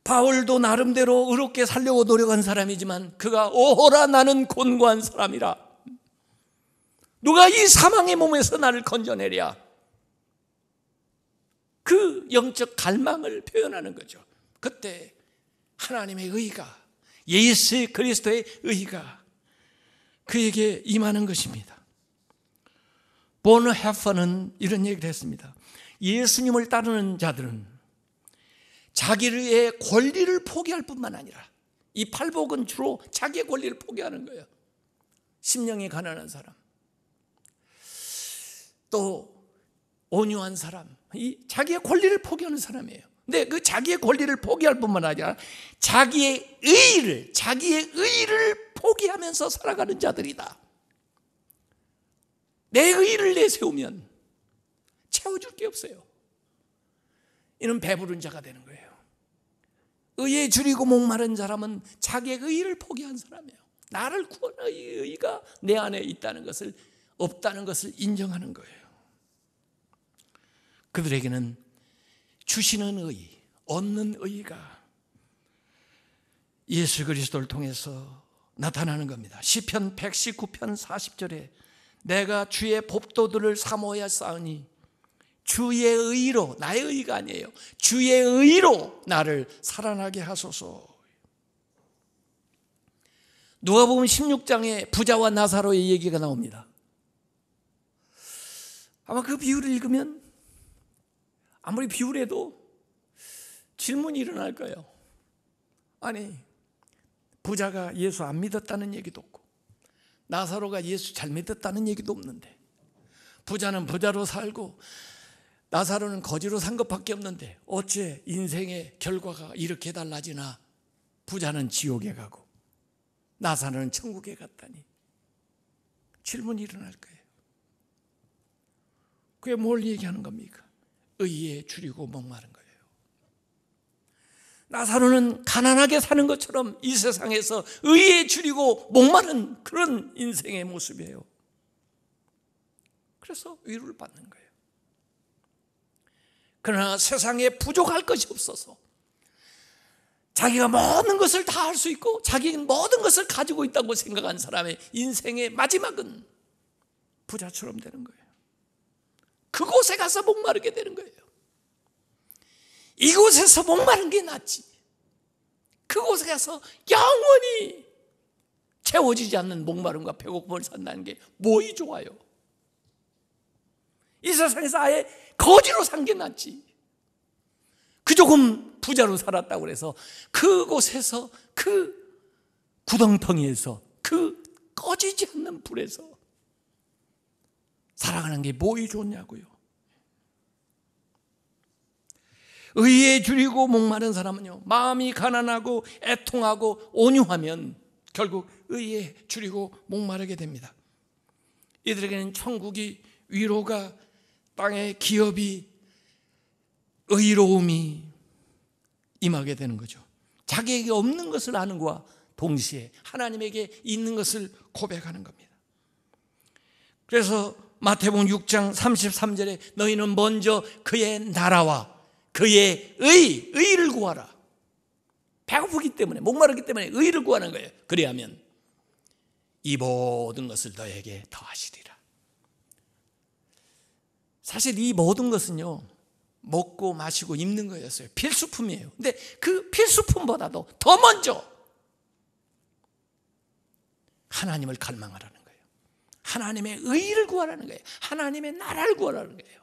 바울도 나름대로 의롭게 살려고 노력한 사람이지만 그가 오호라 나는 곤고한 사람이라, 누가 이 사망의 몸에서 나를 건져내랴? 그 영적 갈망을 표현하는 거죠. 그때 하나님의 의가, 예수 그리스도의 의가 그에게 임하는 것입니다. 보너헤퍼는 이런 얘기를 했습니다. 예수님을 따르는 자들은 자기의 권리를 포기할 뿐만 아니라, 이 팔복은 주로 자기의 권리를 포기하는 거예요. 심령이 가난한 사람, 또 온유한 사람, 이 자기의 권리를 포기하는 사람이에요. 근데 그 자기의 권리를 포기할 뿐만 아니라 자기의 의를 포기하면서 살아가는 자들이다. 내 의를 내세우면 채워줄 게 없어요. 이는 배부른 자가 되는 거예요. 의에 줄이고 목마른 사람은 자기의 의를 포기한 사람이에요. 나를 구원할 의가 내 안에 있다는 것을, 없다는 것을 인정하는 거예요. 그들에게는 주시는 의, 얻는 의가 예수 그리스도를 통해서 나타나는 겁니다. 시편 119편 40절에 내가 주의 법도들을 사모하여 쌓으니 주의 의로, 나의 의가 아니에요, 주의 의로 나를 살아나게 하소서. 누가복음 16장에 부자와 나사로의 얘기가 나옵니다. 아마 그 비유를 읽으면 아무리 비유해도 질문이 일어날 거예요. 아니, 부자가 예수 안 믿었다는 얘기도 없고 나사로가 예수 잘 믿었다는 얘기도 없는데, 부자는 부자로 살고 나사로는 거지로 산 것밖에 없는데 어째 인생의 결과가 이렇게 달라지나? 부자는 지옥에 가고 나사로는 천국에 갔다니. 질문이 일어날 거예요. 그게 뭘 얘기하는 겁니까? 의에 줄이고 목마른 거예요. 나사로는 가난하게 사는 것처럼 이 세상에서 의에 줄이고 목마른 그런 인생의 모습이에요. 그래서 위로를 받는 거예요. 그러나 세상에 부족할 것이 없어서 자기가 모든 것을 다 할 수 있고 자기는 모든 것을 가지고 있다고 생각한 사람의 인생의 마지막은 부자처럼 되는 거예요. 그곳에 가서 목마르게 되는 거예요. 이곳에서 목마른 게 낫지, 그곳에 가서 영원히 채워지지 않는 목마름과 배고픔을 산다는 게 뭐이 좋아요? 이 세상에서 아예 거지로 산 게 낫지. 그 조금 부자로 살았다고 해서 그곳에서, 그 구덩텅이에서, 그 꺼지지 않는 불에서 살아가는 게 뭐이 좋냐고요. 의에 줄이고 목마른 사람은요, 마음이 가난하고 애통하고 온유하면 결국 의에 줄이고 목마르게 됩니다. 이들에게는 천국이 위로가, 땅의 기업이, 의로움이 임하게 되는 거죠. 자기에게 없는 것을 아는 것과 동시에 하나님에게 있는 것을 고백하는 겁니다. 그래서 마태복음 6장 33절에 너희는 먼저 그의 나라와 그의 의를 구하라. 배고프기 때문에, 목마르기 때문에 의를 구하는 거예요. 그래야면 이 모든 것을 너에게 더하시리라. 사실 이 모든 것은요, 먹고 마시고 입는 거였어요. 필수품이에요. 근데 그 필수품보다도 더 먼저 하나님을 갈망하라는 거예요. 하나님의 의를 구하라는 거예요. 하나님의 나라를 구하라는 거예요.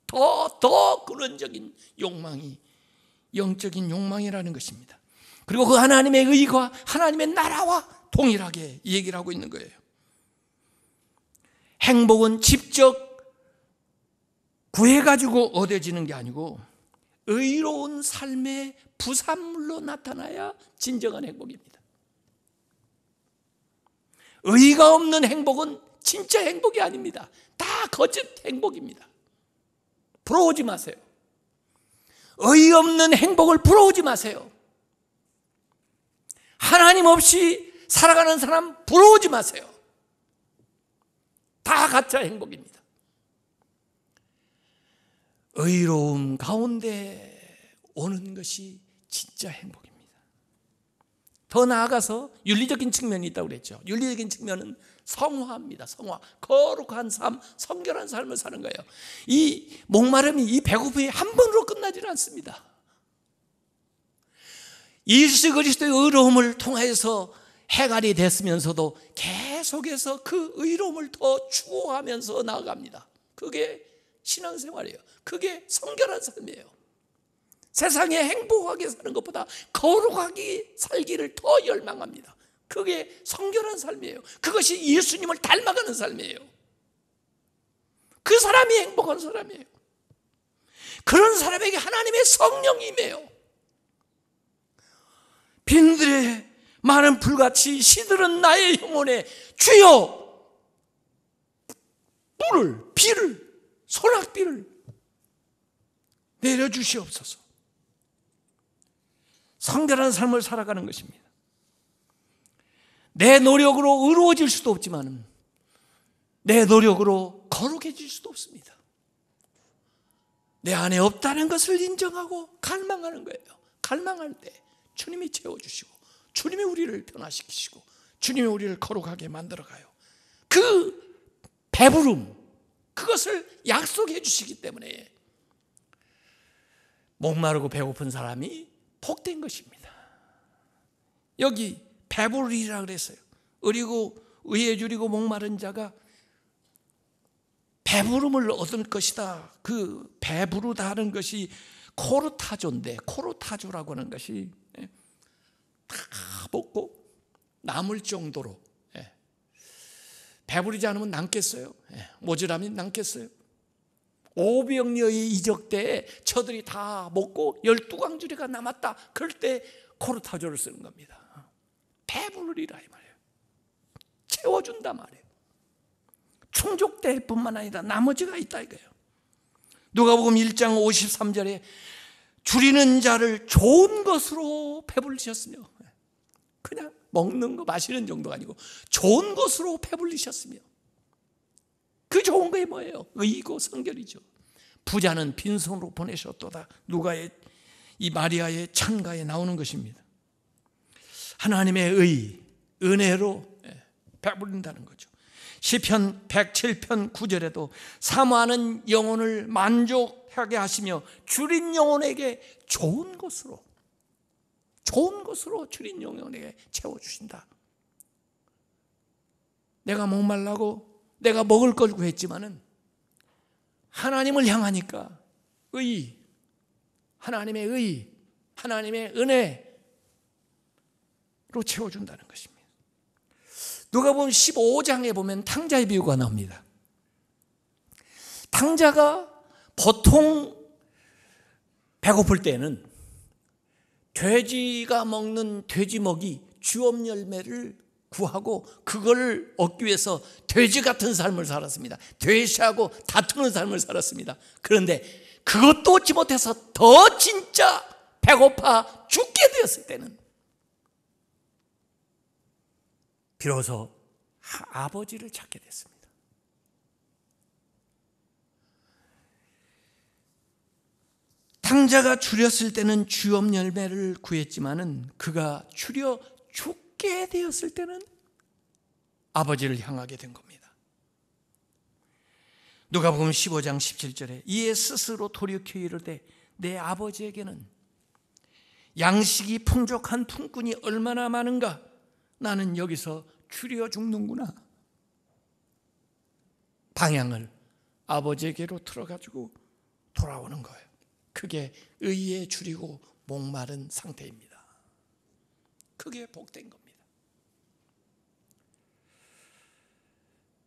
더 근원적인 욕망이 영적인 욕망이라는 것입니다. 그리고 그 하나님의 의가 하나님의 나라와 동일하게 얘기를 하고 있는 거예요. 행복은 직접 구해가지고 얻어지는 게 아니고 의로운 삶의 부산물로 나타나야 진정한 행복입니다. 의가 없는 행복은 진짜 행복이 아닙니다. 다 거짓 행복입니다. 부러우지 마세요. 의 없는 행복을 부러우지 마세요. 하나님 없이 살아가는 사람 부러우지 마세요. 다 가짜 행복입니다. 의로움 가운데 오는 것이 진짜 행복입니다. 더 나아가서 윤리적인 측면이 있다고 그랬죠. 윤리적인 측면은 성화입니다. 성화. 거룩한 삶, 성결한 삶을 사는 거예요. 이 목마름이, 이 배고픔이 한 번으로 끝나지는 않습니다. 예수 그리스도의 의로움을 통해서 해갈이 됐으면서도 계속해서 그 의로움을 더 추구하면서 나아갑니다. 그게 신앙생활이에요. 그게 성결한 삶이에요. 세상에 행복하게 사는 것보다 거룩하게 살기를 더 열망합니다. 그게 성결한 삶이에요. 그것이 예수님을 닮아가는 삶이에요. 그 사람이 행복한 사람이에요. 그런 사람에게 하나님의 성령이 임해요. 빈들의 많은 불같이 시들은 나의 영혼에 주여 비를 소낙비를 내려주시옵소서. 성결한 삶을 살아가는 것입니다. 내 노력으로 의로워질 수도 없지만 내 노력으로 거룩해질 수도 없습니다. 내 안에 없다는 것을 인정하고 갈망하는 거예요. 갈망할 때 주님이 채워주시고 주님이 우리를 변화시키시고 주님이 우리를 거룩하게 만들어가요. 그 배부름, 그것을 약속해 주시기 때문에 목마르고 배고픈 사람이 복된 것입니다. 여기 배부르리라 그랬어요. 그리고 의에 줄이고 목마른 자가 배부름을 얻을 것이다. 그 배부르다는 것이 코르타조인데, 코르타조라고 하는 것이 다 먹고 남을 정도로, 배부르지 않으면 남겠어요? 모자라면 남겠어요? 오병이어의 이적 때에 저들이 다 먹고 12광주리가 남았다. 그럴 때 코르타조를 쓰는 겁니다. 배부르리라 이 말이에요. 채워준다 말이에요. 충족될 뿐만 아니라 나머지가 있다 이거예요. 누가복음 1장 53절에 줄이는 자를 좋은 것으로 배불리셨으며, 그냥 먹는 거 마시는 정도가 아니고 좋은 것으로 배불리셨으며, 그 좋은 게 뭐예요? 의이고 성결이죠. 부자는 빈손으로 보내셨도다. 누가의 이 마리아의 찬가에 나오는 것입니다. 하나님의 의, 은혜로 배부른다는 거죠. 시편 107편 9절에도 사모하는 영혼을 만족하게 하시며 줄인 영혼에게 좋은 것으로 줄인 영혼에게 채워주신다. 내가 목말라고 내가 먹을 걸 구했지만은 하나님을 향하니까 하나님의 의, 하나님의 은혜로 채워준다는 것입니다. 누가복음 15장에 보면 탕자의 비유가 나옵니다. 탕자가 보통 배고플 때는 돼지가 먹는 돼지먹이 주업 열매를 구하고 그걸 얻기 위해서 돼지 같은 삶을 살았습니다. 돼지하고 다투는 삶을 살았습니다. 그런데 그것도 얻지 못해서 더 진짜 배고파 죽게 되었을 때는 비로소 아버지를 찾게 됐습니다. 탕자가 줄였을 때는 주업 열매를 구했지만은 그가 줄여 죽게 되었을 때는 아버지를 향하게 된 겁니다. 누가복음 15장 17절에 이에 스스로 돌이켜 이르되 내 아버지에게는 양식이 풍족한 품꾼이 얼마나 많은가. 나는 여기서 줄여 죽는구나. 방향을 아버지에게로 틀어가지고 돌아오는 거예요. 그게 의에 줄이고 목마른 상태입니다. 그게 복된 겁니다.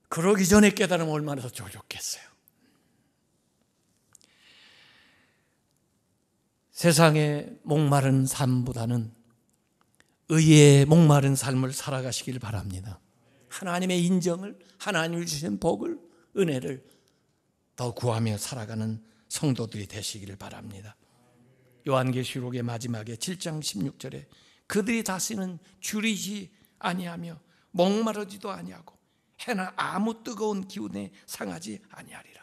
그러기 전에 깨달으면 얼마나 더 좋겠어요. 세상의 목마른 삶보다는 의의 목마른 삶을 살아가시길 바랍니다. 하나님의 인정을, 하나님이 주신 복을, 은혜를 더 구하며 살아가는 성도들이 되시기를 바랍니다. 요한계시록의 마지막에 7장 16절에 그들이 다시는 줄이지 아니하며 목마르지도 아니하고 해나 아무 뜨거운 기운에 상하지 아니하리라.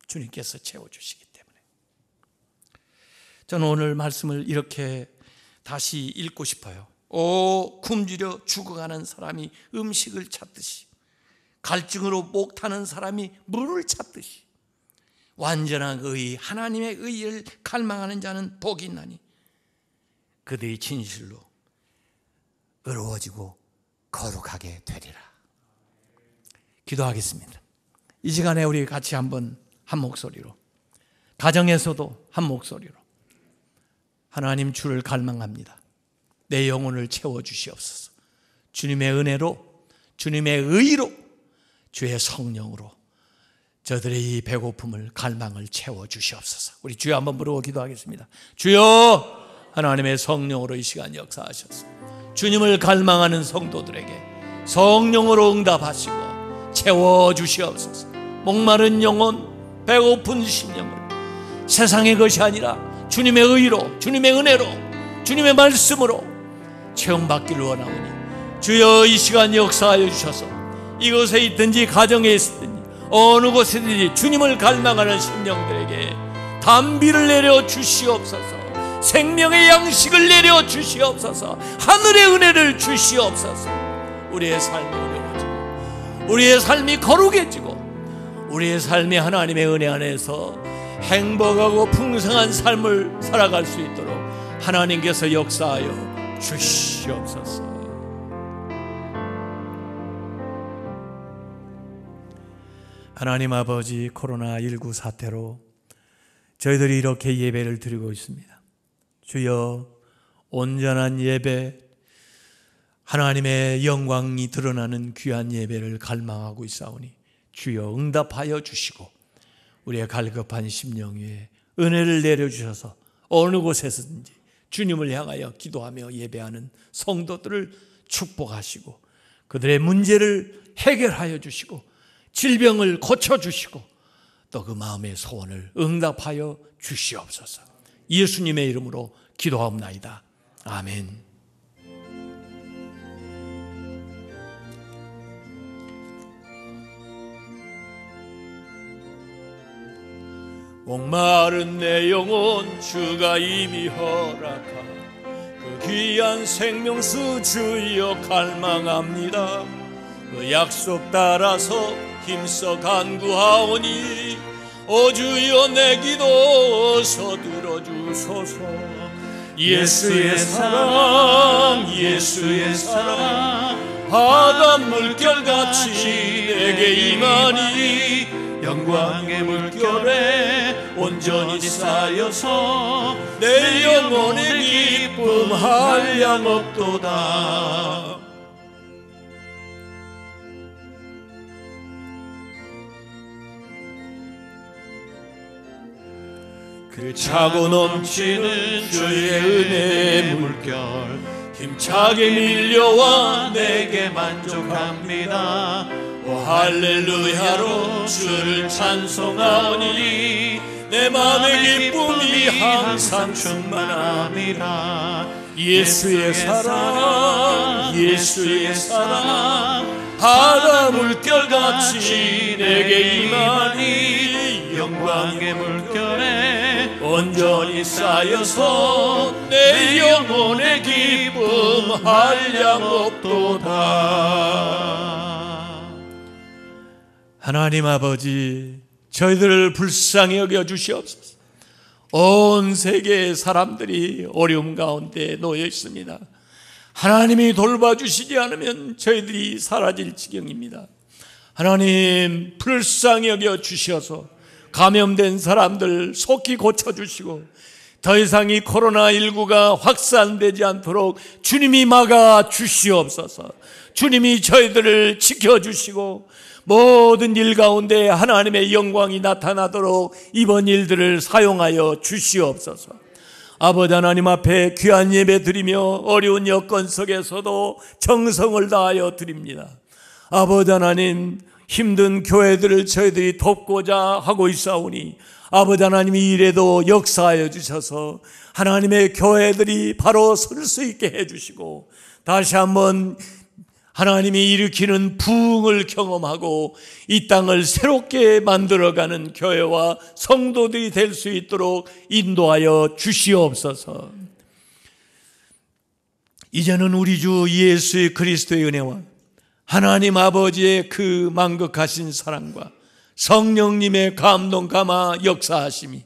주님께서 채워주시기 때문에. 저는 오늘 말씀을 이렇게 다시 읽고 싶어요. 굶주려 죽어가는 사람이 음식을 찾듯이, 갈증으로 목 타는 사람이 물을 찾듯이, 완전한 의의, 하나님의 의의를 갈망하는 자는 복이 있나니 그들이 진실로 의로워지고 거룩하게 되리라. 기도하겠습니다. 이 시간에 우리 같이 한번 한 목소리로, 가정에서도 한 목소리로 하나님, 주를 갈망합니다. 내 영혼을 채워주시옵소서. 주님의 은혜로, 주님의 의로, 주의 성령으로 저들의 이 배고픔을, 갈망을 채워주시옵소서. 우리 주여 한번 부르고 기도하겠습니다. 주여, 하나님의 성령으로 이 시간 역사하셔서 주님을 갈망하는 성도들에게 성령으로 응답하시고 채워주시옵소서. 목마른 영혼, 배고픈 심령을 세상의 것이 아니라 주님의 의로, 주님의 은혜로, 주님의 말씀으로 체험받기를 원하오니 주여, 이 시간 역사하여 주셔서 이곳에 있든지 가정에 있든지 어느 곳에든지 주님을 갈망하는 심령들에게 담비를 내려 주시옵소서. 생명의 양식을 내려 주시옵소서. 하늘의 은혜를 주시옵소서. 우리의 삶이 어려워지고 우리의 삶이 거룩해지고 우리의 삶이 하나님의 은혜 안에서 행복하고 풍성한 삶을 살아갈 수 있도록 하나님께서 역사하여 주시옵소서. 하나님 아버지, 코로나19 사태로 저희들이 이렇게 예배를 드리고 있습니다. 주여, 온전한 예배, 하나님의 영광이 드러나는 귀한 예배를 갈망하고 있사오니 주여 응답하여 주시고 우리의 갈급한 심령 위에 은혜를 내려주셔서 어느 곳에서든지 주님을 향하여 기도하며 예배하는 성도들을 축복하시고 그들의 문제를 해결하여 주시고 질병을 고쳐주시고 또 그 마음의 소원을 응답하여 주시옵소서. 예수님의 이름으로 기도하옵나이다. 아멘. 목마른 내 영혼, 주가 이미 허락한 그 귀한 생명수 주여 갈망합니다. 그 약속 따라서 힘써 간구하오니 오 주여, 내 기도 어서 들어주소서. 예수의 사랑, 예수의 사랑, 바닷 물결같이 내게 임하니 영광의 물결에 온전히 쌓여서 내 영혼의 기쁨 한량 없도다. 그 차고 넘치는 주의 은혜의 물결 힘차게 밀려와 내게 만족합니다. 오 할렐루야로 주를 찬송하오니 내 마음의 기쁨이 항상 충만합니다. 예수의 사랑, 예수의 사랑, 바다 물결같이 내게 임하니 영광의 물결에 온전히 쌓여서 내 영혼의 기쁨 한량 없도다. 하나님 아버지, 저희들을 불쌍히 여겨 주시옵소서. 온 세계의 사람들이 어려움 가운데 놓여 있습니다. 하나님이 돌봐주시지 않으면 저희들이 사라질 지경입니다. 하나님, 불쌍히 여겨 주셔서 감염된 사람들 속히 고쳐주시고 더 이상 이 코로나19가 확산되지 않도록 주님이 막아 주시옵소서. 주님이 저희들을 지켜주시고 모든 일 가운데 하나님의 영광이 나타나도록 이번 일들을 사용하여 주시옵소서. 아버지 하나님 앞에 귀한 예배 드리며 어려운 여건 속에서도 정성을 다하여 드립니다. 아버지 하나님, 힘든 교회들을 저희들이 돕고자 하고 있사오니 아버지 하나님, 이 일에도 역사하여 주셔서 하나님의 교회들이 바로 설 수 있게 해주시고 다시 한번 하나님이 일으키는 부흥을 경험하고 이 땅을 새롭게 만들어가는 교회와 성도들이 될 수 있도록 인도하여 주시옵소서. 이제는 우리 주 예수 그리스도의 은혜와 하나님 아버지의 그 만극하신 사랑과 성령님의 감동 감화 역사하심이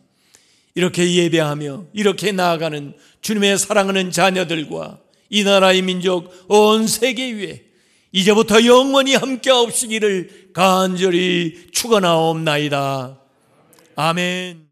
이렇게 예배하며 이렇게 나아가는 주님의 사랑하는 자녀들과 이 나라의 민족 온 세계 위에 이제부터 영원히 함께하옵시기를 간절히 축원하옵나이다. 아멘.